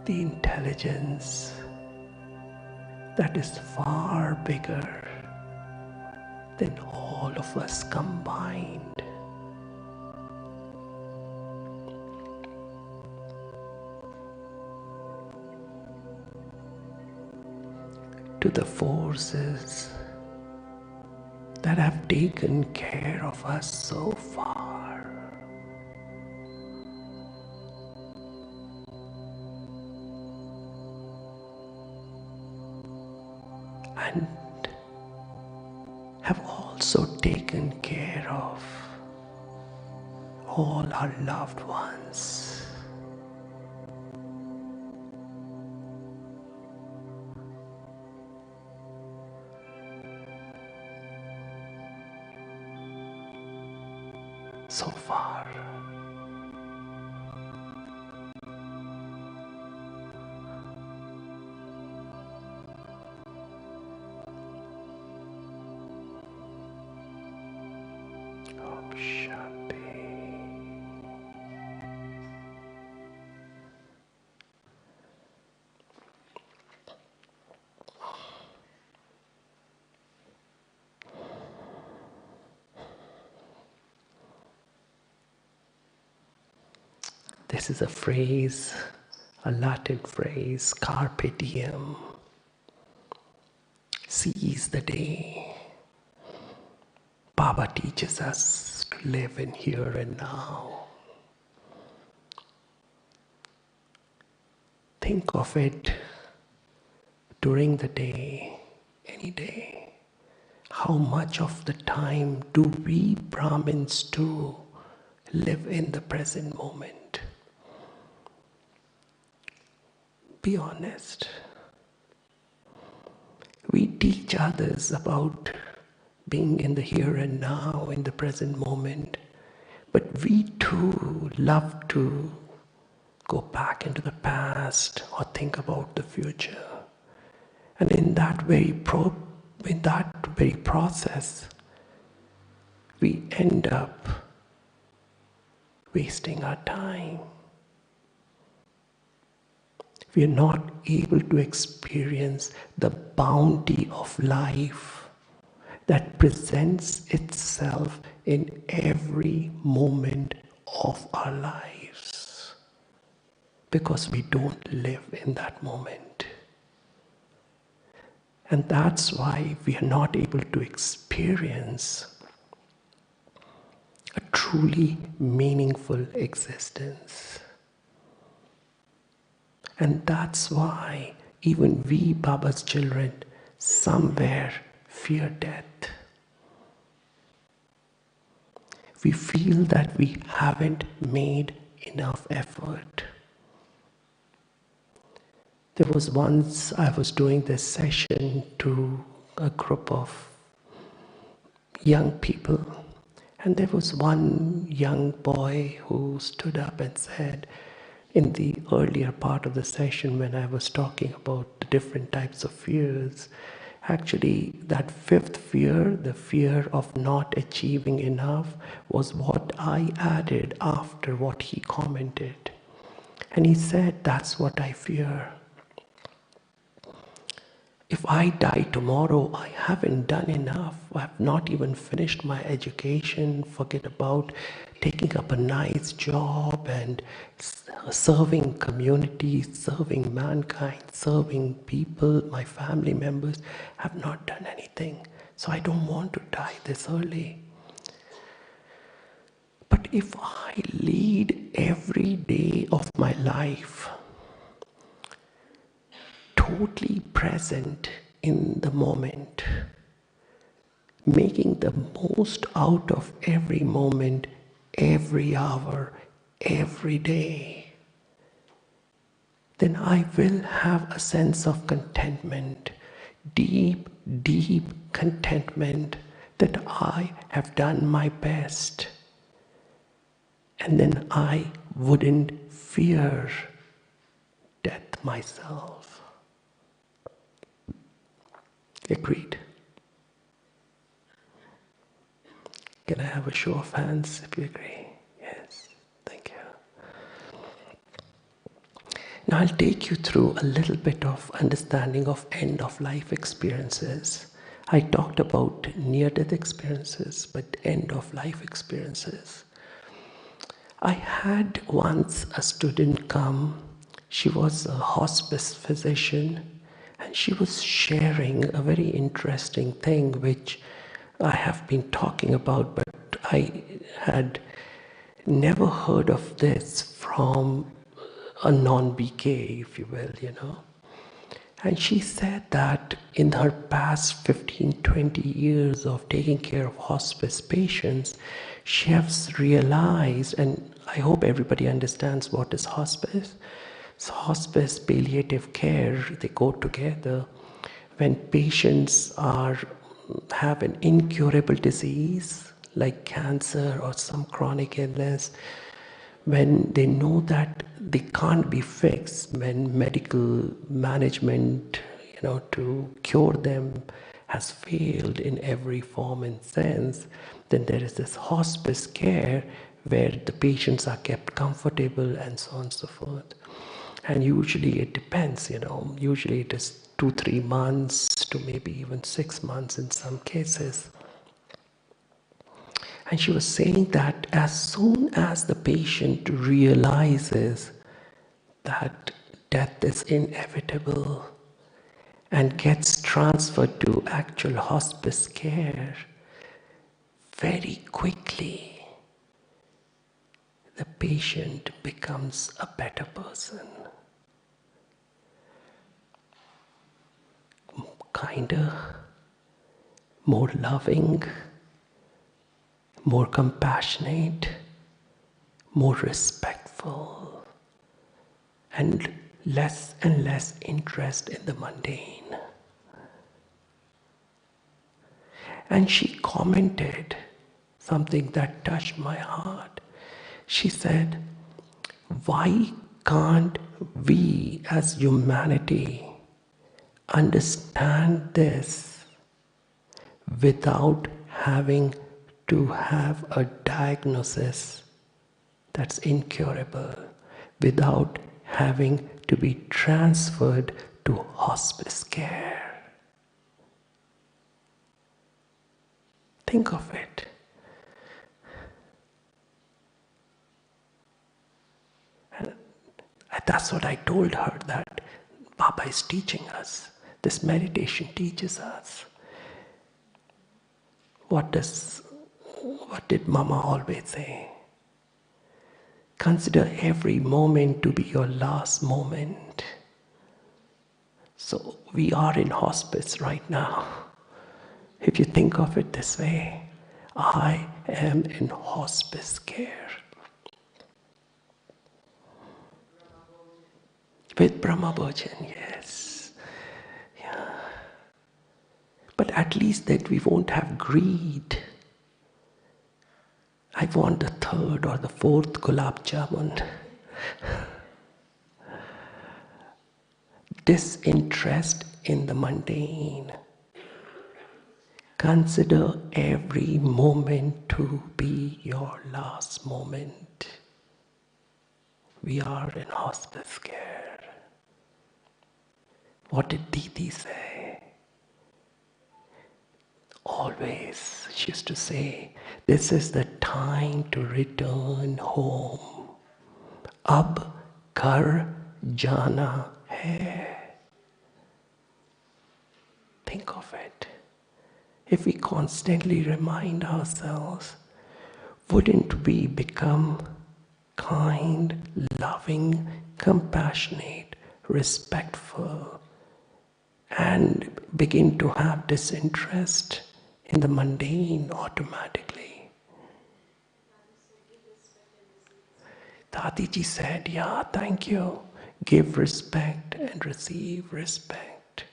The intelligence that is far bigger than all of us combined. To the forces that have taken care of us so far. And have also taken care of all our loved ones. so far. Om Shanti. This is a phrase, a Latin phrase, carpe diem, seize the day. Baba teaches us to live in here and now. Think of it during the day, any day. How much of the time do we Brahmins do live in the present moment? Be honest. We teach others about being in the here and now, in the present moment, but we too love to go back into the past or think about the future. And in that very process, we end up wasting our time. We are not able to experience the bounty of life that presents itself in every moment of our lives, because we don't live in that moment. And that's why we are not able to experience a truly meaningful existence. And that's why even we, Baba's children, somewhere fear death. We feel that we haven't made enough effort. There was once I was doing this session to a group of young people, and there was one young boy who stood up and said, in the earlier part of the session when I was talking about the different types of fears, actually that fifth fear, the fear of not achieving enough, was what I added after what he commented. And he said, that's what I fear. If I die tomorrow, I haven't done enough. I have not even finished my education. Forget about taking up a nice job and serving communities, serving mankind, serving people, my family members. I have not done anything. So I don't want to die this early. But if I lead every day of my life totally present in the moment, making the most out of every moment, every hour, every day, then I will have a sense of contentment, deep, deep contentment that I have done my best. And then I wouldn't fear death myself. Agreed. Can I have a show of hands if you agree? Yes, thank you. Now I'll take you through a little bit of understanding of end-of-life experiences. I talked about near-death experiences, but end-of-life experiences. I had once a student come. She was a hospice physician, and she was sharing a very interesting thing which I have been talking about, but I had never heard of this from a non-BK, if you will, And she said that in her past 15, 20 years of taking care of hospice patients, she has realized, and I hope everybody understands what is hospice. So hospice, palliative care, they go together. When patients have an incurable disease, like cancer or some chronic illness, when they know that they can't be fixed, when medical management, to cure them has failed in every form and sense, then there is this hospice care where the patients are kept comfortable and so on and so forth. And usually it depends, usually it is 2-3 months to maybe even 6 months in some cases. And she was saying that as soon as the patient realizes that death is inevitable and gets transferred to actual hospice care, very quickly the patient becomes a better person, kinder, more loving, more compassionate, more respectful, and less interest in the mundane. And she commented something that touched my heart. She said, why can't we as humanity understand this without having to have a diagnosis that's incurable, without having to be transferred to hospice care? Think of it. And that's what I told her, that Baba is teaching us. This meditation teaches us. What did Mama always say? Consider every moment to be your last moment. So we are in hospice right now. If you think of it this way, I am in hospice care. With Brahma Bhojan, yes. Yeah. But at least that we won't have greed. I want the third or the fourth gulab jamun. Disinterest in the mundane. Consider every moment to be your last moment. We are in hospice care. What did Didi say? Always, she used to say, this is the time to return home. Ab kar jana hai. Think of it. If we constantly remind ourselves, wouldn't we become kind, loving, compassionate, respectful, and begin to have disinterest in the mundane automatically? Dadiji said, yeah, thank you. Give respect and receive respect.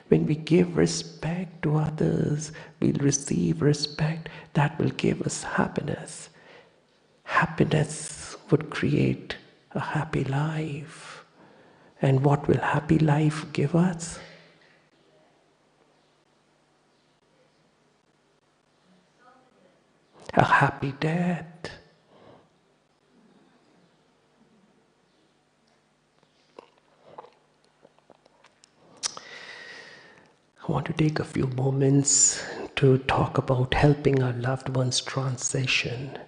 When we give respect to others, we'll receive respect. That will give us happiness. Happiness would create a happy life. And what will happy life give us? A happy death. I want to take a few moments to talk about helping our loved ones transition.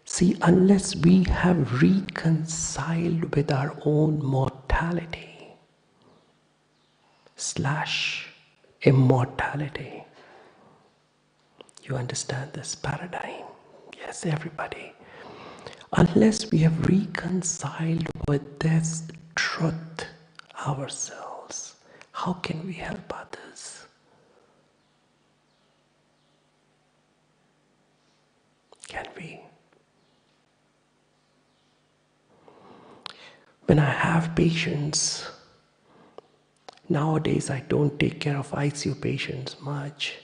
See, unless we have reconciled with our own mortality / immortality, you understand this paradigm? Yes, everybody. Unless we have reconciled with this truth ourselves, how can we help others? Can we? When I have patients, nowadays I don't take care of ICU patients much,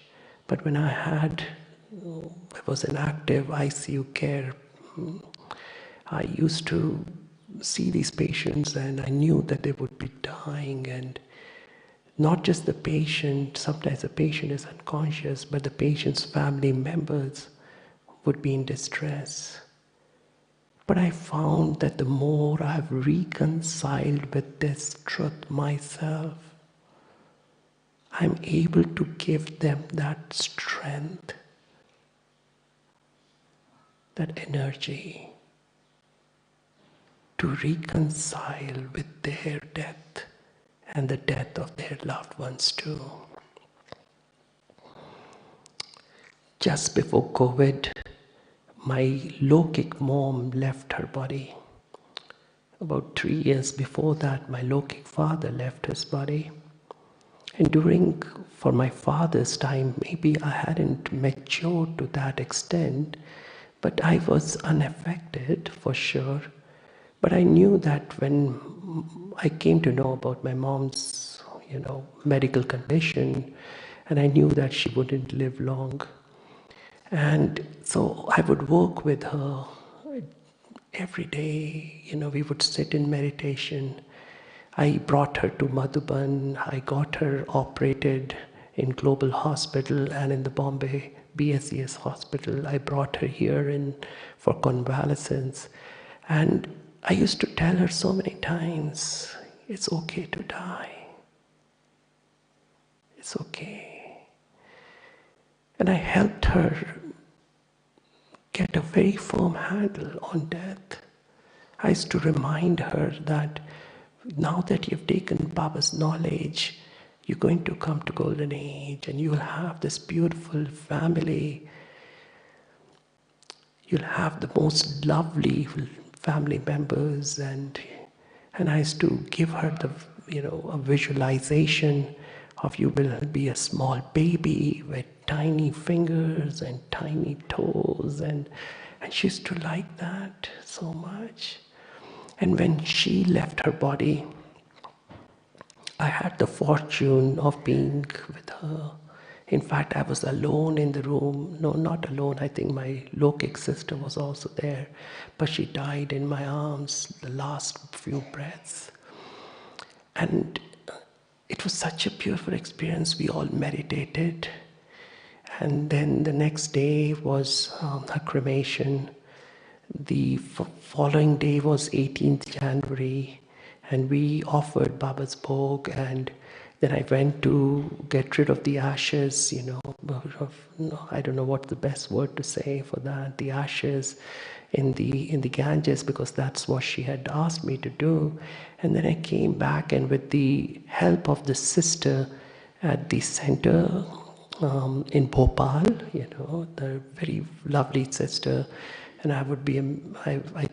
but when I had I was in active ICU care. I used to see these patients and I knew that they would be dying, and not just the patient, sometimes the patient is unconscious, but the patient's family members would be in distress. But I found that the more I've reconciled with this truth myself, I'm able to give them that strength, that energy to reconcile with their death and the death of their loved ones too. Just before COVID, my Lokik mom left her body. About 3 years before that, my Lokik father left his body. And for my father's time, maybe I hadn't matured to that extent, but I was unaffected for sure. But I knew that when I came to know about my mom's, medical condition, and I knew that she wouldn't live long. And so I would work with her every day. We would sit in meditation. I brought her to Madhuban. I got her operated in Global Hospital and in the Bombay BSES Hospital. I brought her here for convalescence. And I used to tell her so many times, it's okay to die. It's okay. And I helped her get a very firm handle on death. I used to remind her that now that you've taken Baba's knowledge, you're going to come to Golden Age and you'll have this beautiful family. You'll have the most lovely family members, and I used to give her a visualization of you will be a small baby with tiny fingers and tiny toes, and she used to like that so much. And when she left her body, I had the fortune of being with her. In fact, I was alone in the room. No, not alone. I think my Lokik sister was also there. But she died in my arms the last few breaths. And it was such a beautiful experience. We all meditated. And then the next day was her cremation. The following day was 18th January. And we offered Baba's Bhog, and then I went to get rid of the ashes, I don't know what the best word to say for that, the ashes in the Ganges, because that's what she had asked me to do. And then I came back, and with the help of the sister at the center in Bhopal, the very lovely sister, and I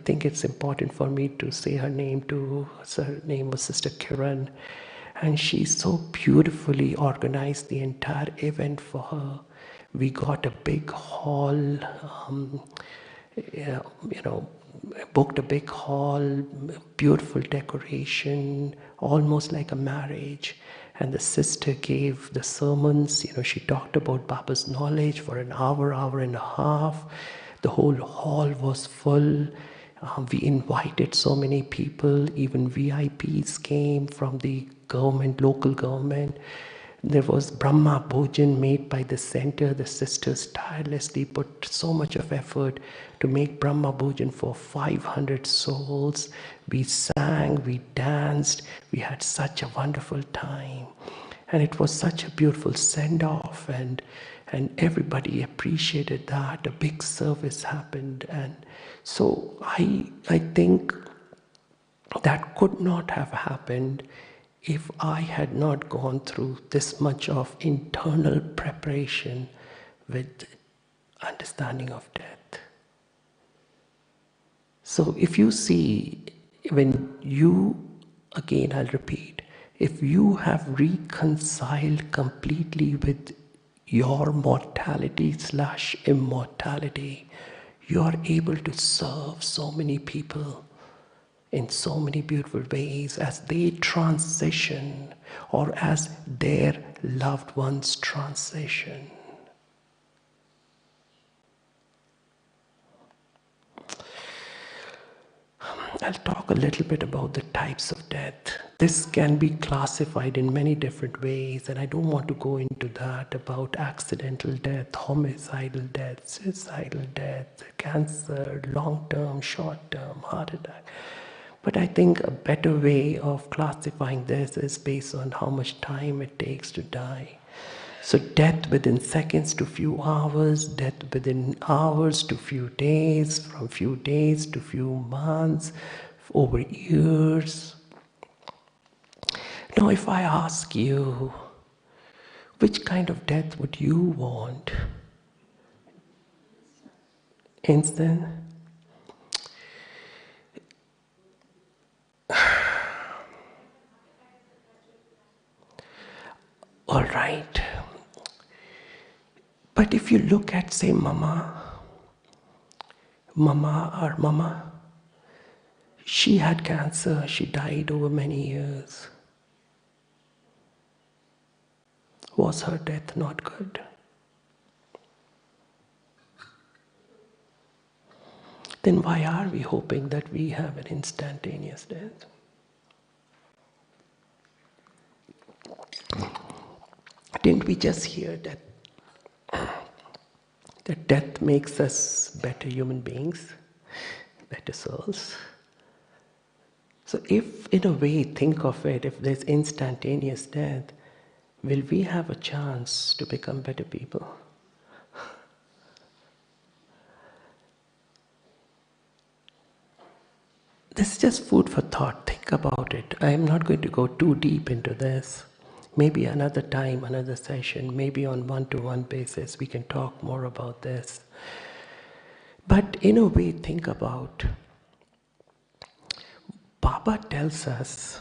think it's important for me to say her name too. Her name was Sister Kiran. And she so beautifully organized the entire event for her. We got a big hall, booked a big hall, beautiful decoration, almost like a marriage. And the sister gave the sermons. She talked about Baba's knowledge for an hour, hour and a half. The whole hall was full. We invited so many people. Even VIPs came from the government, local government. There was Brahma Bhojan made by the center. The sisters tirelessly put so much of effort to make Brahma Bhojan for 500 souls. We sang, we danced, we had such a wonderful time. And it was such a beautiful send-off, and everybody appreciated that. A big service happened. And so I think that could not have happened if I had not gone through this much of internal preparation with understanding of death. So if you see, when you, again I'll repeat, if you have reconciled completely with your mortality/immortality, you are able to serve so many people in so many beautiful ways as they transition or as their loved ones transition. I'll talk a little bit about the types of death. This can be classified in many different ways, and I don't want to go into that about accidental death, homicidal death, suicidal death, cancer, long-term, short-term, heart attack. But I think a better way of classifying this is based on how much time it takes to die. So death within seconds to few hours, death within hours to few days, from few days to few months, over years. Now if I ask you, which kind of death would you want? Instant? All right. But if you look at, say, Mama, she had cancer, she died over many years. Was her death not good? Then why are we hoping that we have an instantaneous death? Didn't we just hear that death makes us better human beings, better souls? So if, in a way, think of it, if there's instantaneous death, will we have a chance to become better people? This is just food for thought. Think about it. I am not going to go too deep into this. Maybe another time, another session, maybe on one-to-one basis, we can talk more about this. But in a way, think about, Baba tells us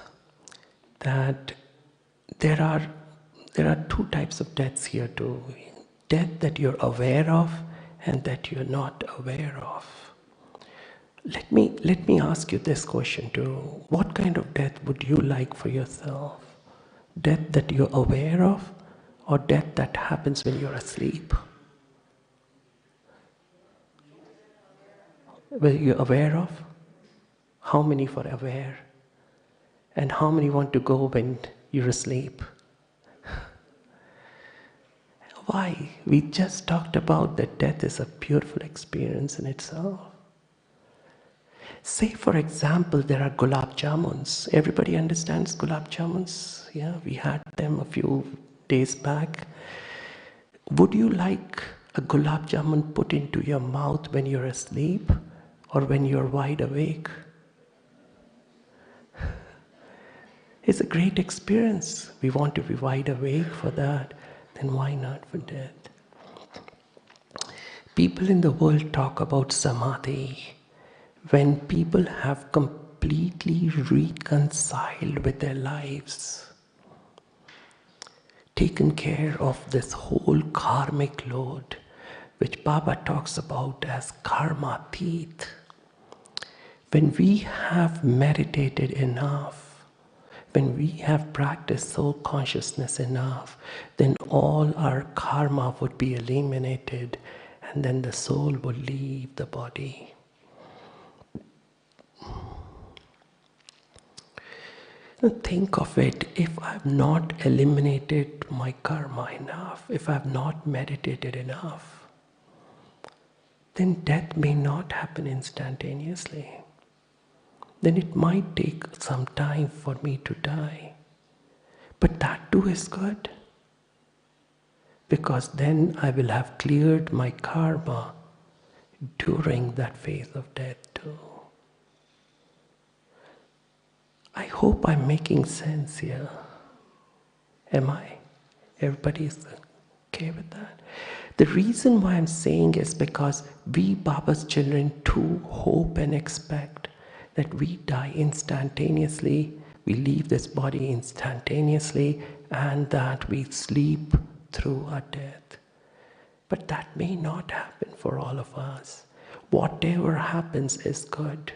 that there are two types of deaths here too. Death that you're aware of and that you're not aware of. Let me ask you this question too. What kind of death would you like for yourself? Death that you're aware of, or death that happens when you're asleep? Well, you're aware of? How many for aware? And how many want to go when you're asleep? Why? We just talked about that death is a beautiful experience in itself. Say, for example, there are gulab jamuns. Everybody understands gulab jamuns? Yeah, we had them a few days back. Would you like a gulab jamun put into your mouth when you're asleep or when you're wide awake? It's a great experience. We want to be wide awake for that. Then why not for death? People in the world talk about samadhi. When people have completely reconciled with their lives, taken care of this whole karmic load, which Baba talks about as karma teeth. When we have meditated enough, when we have practiced soul consciousness enough, then all our karma would be eliminated, and then the soul will leave the body. Think of it, if I've not eliminated my karma enough, if I've not meditated enough, then death may not happen instantaneously. Then it might take some time for me to die. But that too is good, because then I will have cleared my karma during that phase of death too. I hope I'm making sense here. Am I? Everybody is okay with that? The reason why I'm saying is because we Baba's children too hope and expect that we die instantaneously, we leave this body instantaneously, and that we sleep through our death. But that may not happen for all of us. Whatever happens is good.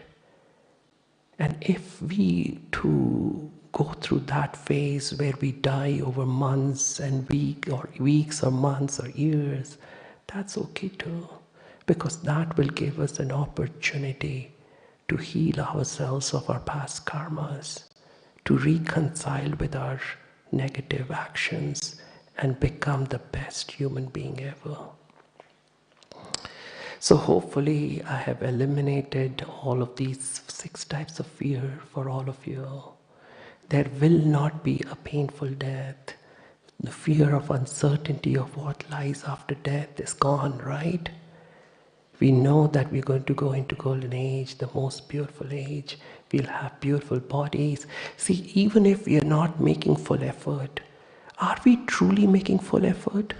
And if we too go through that phase where we die over months and weeks or months or years, that's okay too, because that will give us an opportunity to heal ourselves of our past karmas, to reconcile with our negative actions and become the best human being ever. So hopefully I have eliminated all of these 6 types of fear for all of you. There will not be a painful death. The fear of uncertainty of what lies after death is gone, right? We know that we're going to go into golden age, the most beautiful age. We'll have beautiful bodies. See, even if we are not making full effort, are we truly making full effort?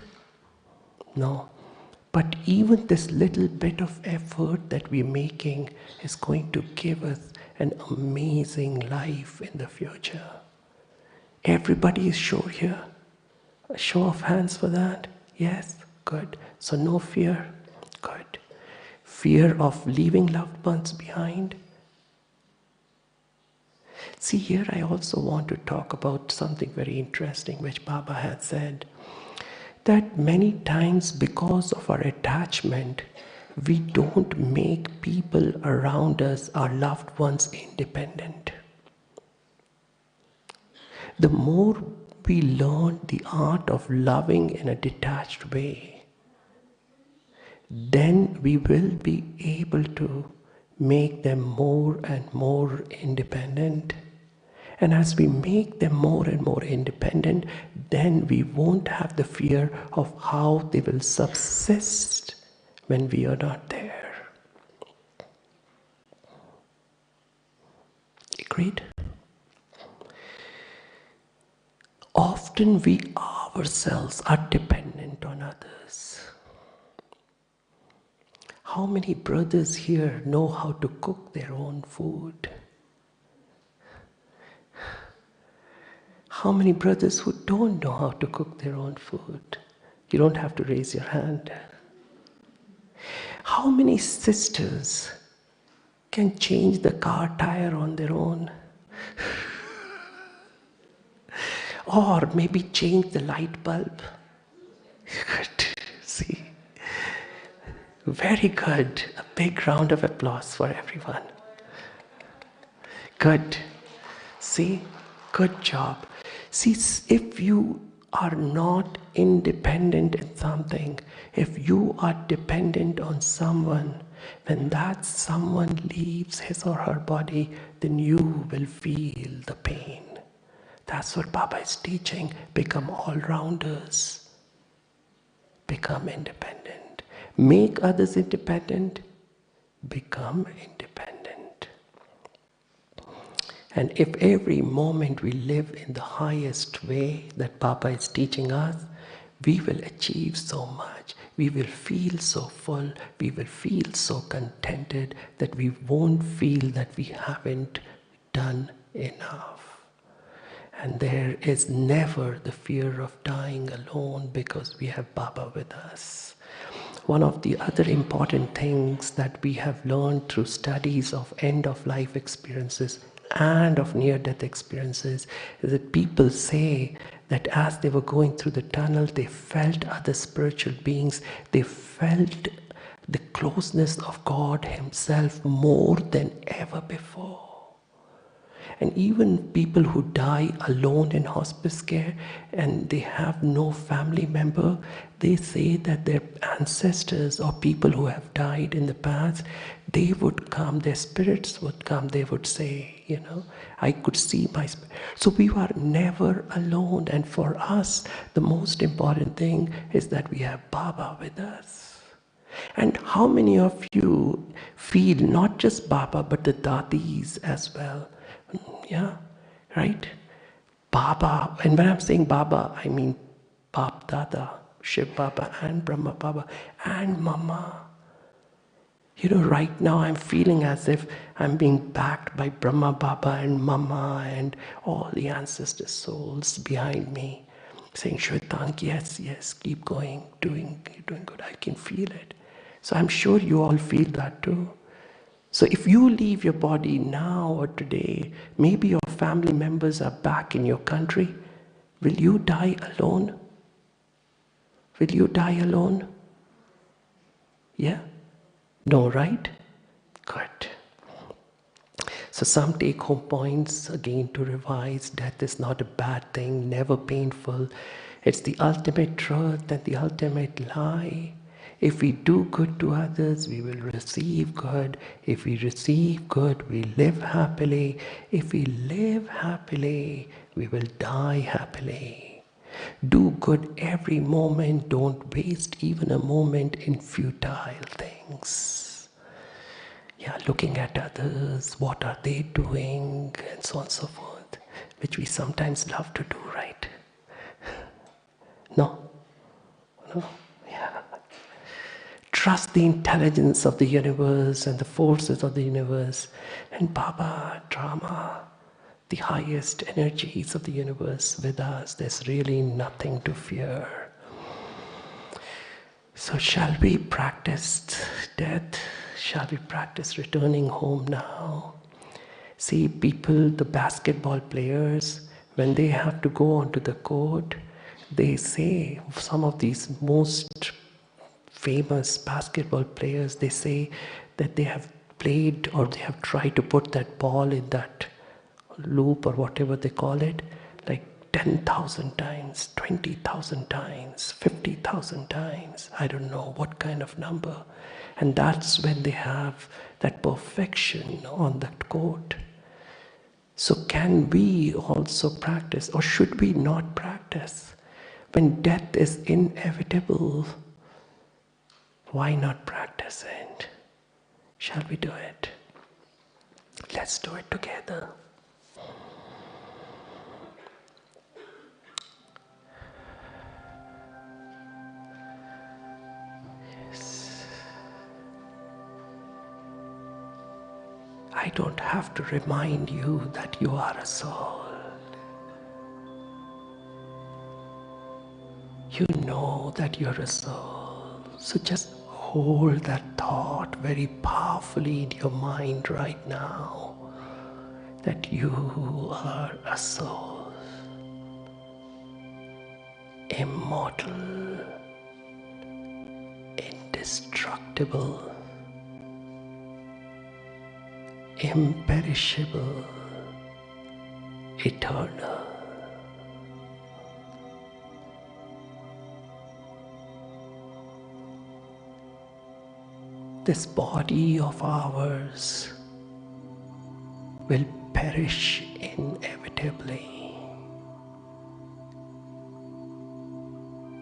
No. But even this little bit of effort that we're making is going to give us an amazing life in the future. Everybody is sure here? A show of hands for that? Yes? Good. So no fear? Good. Fear of leaving loved ones behind? See, here I also want to talk about something very interesting which Baba had said. That many times because of our attachment, we don't make people around us, our loved ones, independent. The more we learn the art of loving in a detached way, then we will be able to make them more and more independent. And as we make them more and more independent, then we won't have the fear of how they will subsist when we are not there. Agreed? Often we ourselves are dependent on others. How many brothers here know how to cook their own food? How many brothers who don't know how to cook their own food? You don't have to raise your hand. How many sisters can change the car tire on their own? Or maybe change the light bulb? Good. See? Very good. A big round of applause for everyone. Good. See? Good job. See, if you are not independent in something, if you are dependent on someone, when that someone leaves his or her body, then you will feel the pain. That's what Baba is teaching. Become all-rounders. Become independent. Make others independent. Become independent. And if every moment we live in the highest way that Baba is teaching us, we will achieve so much. We will feel so full. We will feel so contented that we won't feel that we haven't done enough. And there is never the fear of dying alone because we have Baba with us. One of the other important things that we have learned through studies of end-of-life experiences and of near-death experiences is that people say that as they were going through the tunnel, they felt other spiritual beings, they felt the closeness of God Himself more than ever before. And even people who die alone in hospice care and they have no family member, they say that their ancestors or people who have died in the past, they would come, their spirits would come, they would say, you know, I could see my spirit. So we are never alone. And for us, the most important thing is that we have Baba with us. And how many of you feel not just Baba, but the Dadis as well? Yeah, right? Baba, and when I'm saying Baba, I mean Bap Dada, Shiv Baba and Brahma Baba and Mama. You know, right now I'm feeling as if I'm being backed by Brahma Baba and Mama and all the ancestor souls behind me saying, Shvetank, yes, yes, keep going, you're doing good, I can feel it. So I'm sure you all feel that too. So if you leave your body now or today, maybe your family members are back in your country, will you die alone? Will you die alone? Yeah? No, right? Good. So some take home points again to revise. Death is not a bad thing, never painful. It's the ultimate truth and the ultimate lie. If we do good to others, we will receive good. If we receive good, we live happily. If we live happily, we will die happily. Do good every moment. Don't waste even a moment in futile things. Yeah, looking at others, what are they doing, and so on and so forth, which we sometimes love to do, right? No? No? Yeah. Trust the intelligence of the universe and the forces of the universe, and Baba, Drama, the highest energies of the universe with us. There's really nothing to fear. So shall we practice death? Shall we practice returning home now? See, people, the basketball players, when they have to go onto the court, they say, some of these most famous basketball players, they say that they have played or they have tried to put that ball in that loop or whatever they call it, like 10,000 times, 20,000 times, 50,000 times, I don't know what kind of number. And that's when they have that perfection on that court. So can we also practice, or should we not practice? When death is inevitable, why not practice it? Shall we do it? Let's do it together. Yes. I don't have to remind you that you are a soul. You know that you're a soul. So just hold that thought very powerfully in your mind right now, that you are a soul, immortal, indestructible, imperishable, eternal. This body of ours will perish inevitably,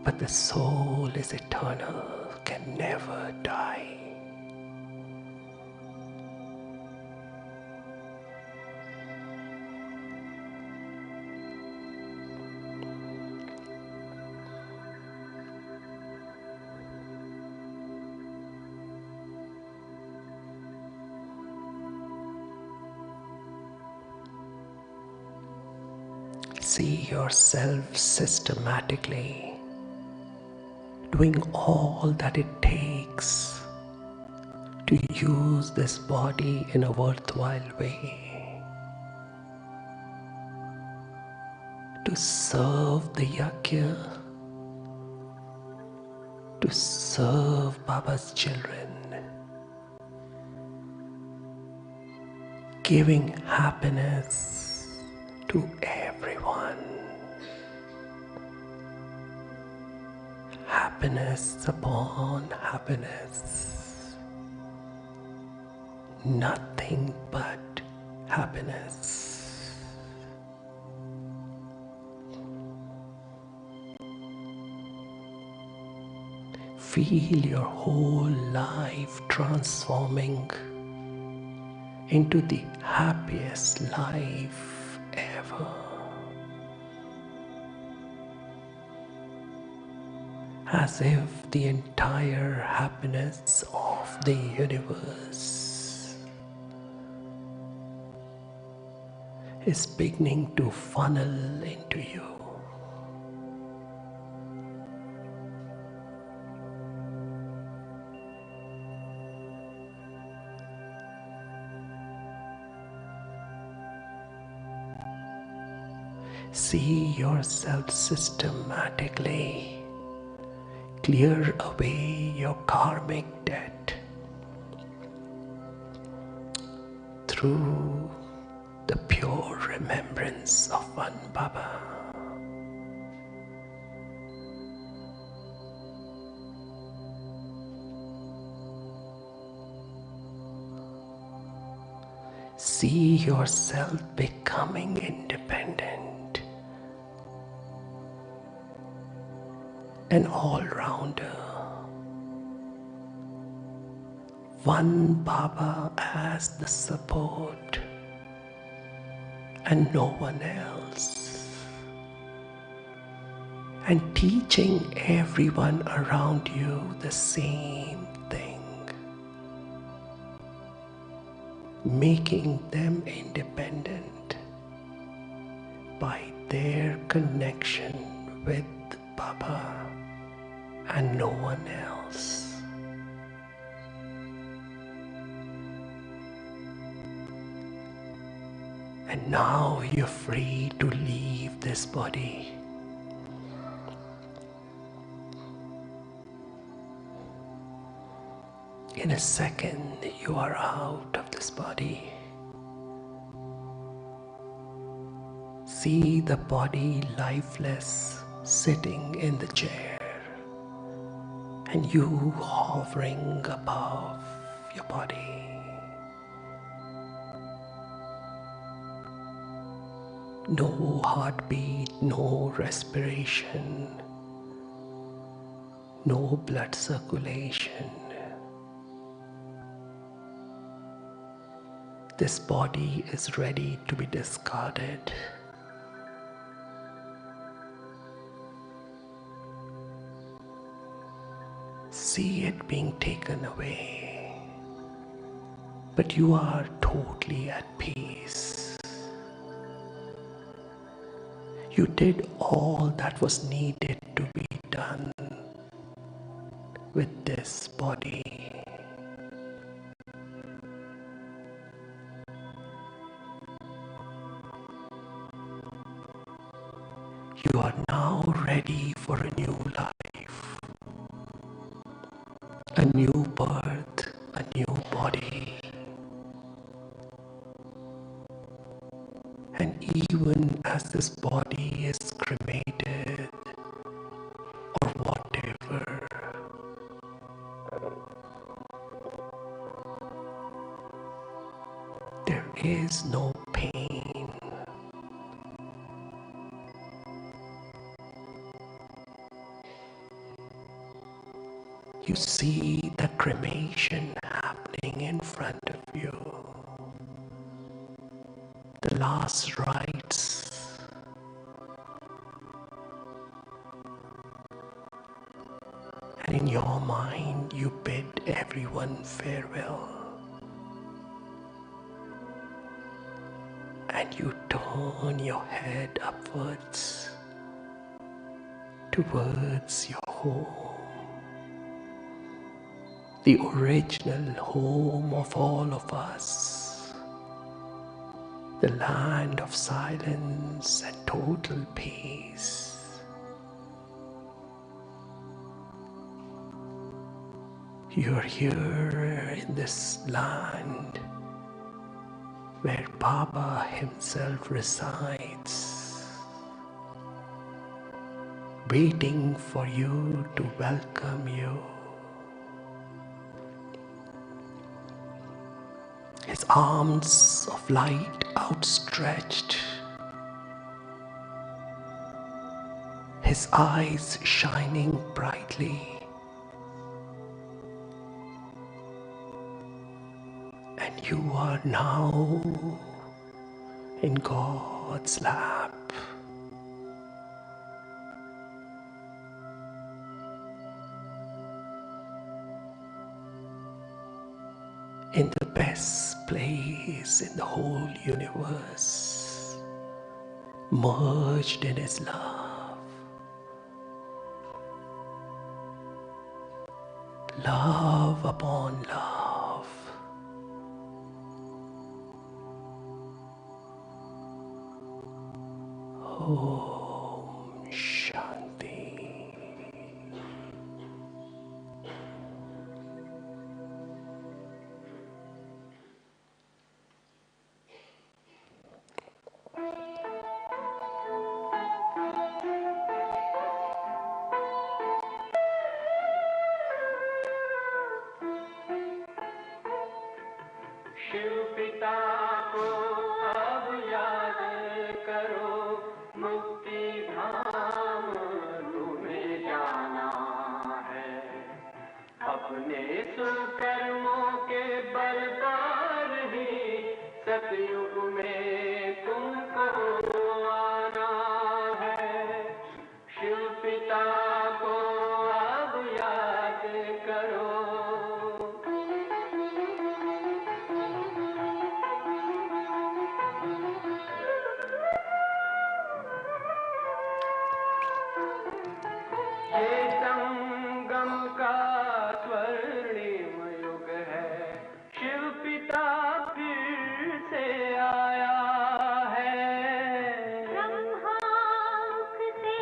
but the soul is eternal, can never die. See yourself systematically doing all that it takes to use this body in a worthwhile way, to serve the yajna, to serve Baba's children, giving happiness to everyone. Happiness upon happiness. Nothing but happiness. Feel your whole life transforming into the happiest life ever. As if the entire happiness of the universe is beginning to funnel into you. See yourself systematically clear away your karmic debt through remembrance of one Baba. See yourself becoming independent, an all-rounder. One Baba as the support and no one else. And teaching everyone around you the same thing. Making them independent by their connection with Baba and no one else. And now you're free to leave this body. In a second, you are out of this body. See the body lifeless, sitting in the chair, and you hovering above your body. No heartbeat, no respiration, no blood circulation. This body is ready to be discarded. See it being taken away. But you are totally at peace. You did all that was needed to be done with this body. You are now ready for a new life, a new birth, a new body. And even as this body is cremated or whatever, there is no pain. You see the cremation happening in front of you. The last rites. And in your mind, you bid everyone farewell. And you turn your head upwards towards your home. The original home of all of us. The land of silence and total peace. You're here in this land where Baba himself resides, waiting for you to welcome you. His arms of light outstretched, his eyes shining brightly. And you are now in God's lap. In the best place in the whole universe, merged in His love. Love upon love. Om Shanti. Shiv पिता को अब याद करो, मुक्ति धाम तुम्हें जाना है। अपने सुकर्मों के बल पर ही सतयुग में तुमको आना है। शिव पिता को अब याद करो। ये संगम का स्वर्णिम युग है, शिव पिता फिर से आया है।
ब्रह्मांक से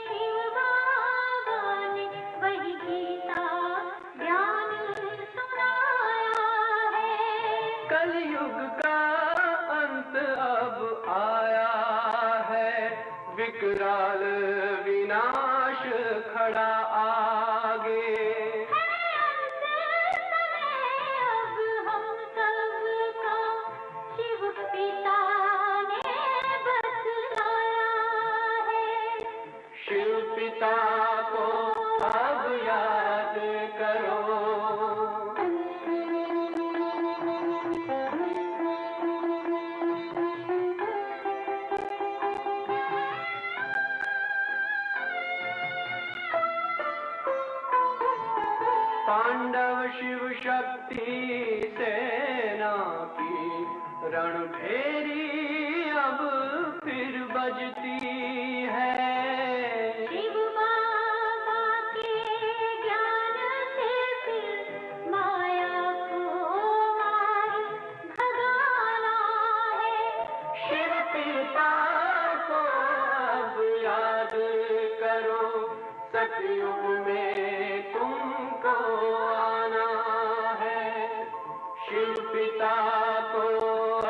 शिव बाबा ने वही गीता ज्ञान सुनाया है।
कलयुग का अंत अब आया है, विकराल विनाश खड़ा आगे।
अब हम सबका शिव पिता ने बतलाया है।
शिव पिता को अब याद करो। पांडव शिव शक्ति सेना की रणभेरी अब फिर बजती है।
शिव बाबा के ज्ञान से फिर माया को मार भगाना है।
शिव पिता को अब याद करो, सतयुग में तुमको आना है। शिव पिता को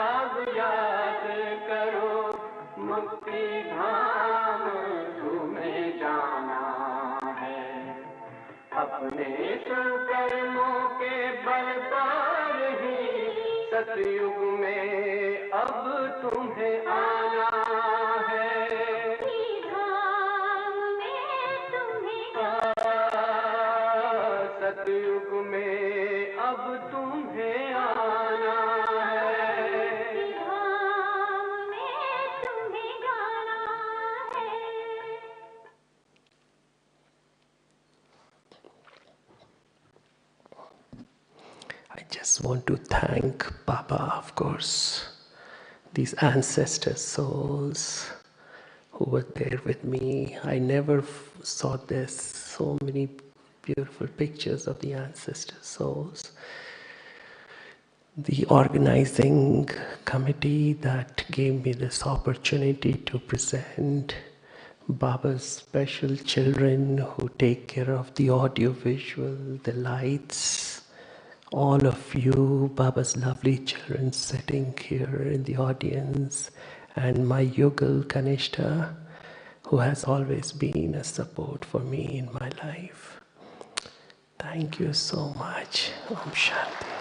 अब याद करो, मुक्ति धाम तुम्हें जाना है। अपने सुकर्मों के बल पर ही सतयुग में अब तुम्हें आना है।
धाम में तुम्हें
सतयुग में अब तुम्हें आना है।
धाम में तुम्हें जाना है।
I just want to thank Baba, of course, these ancestor souls who were there with me. I never saw this, so many beautiful pictures of the ancestor souls. The organizing committee that gave me this opportunity to present Baba's special children who take care of the audio visual, the lights, all of you, Baba's lovely children sitting here in the audience, and my Yugal Kanishta, who has always been a support for me in my life. Thank you so much. Om Shanti.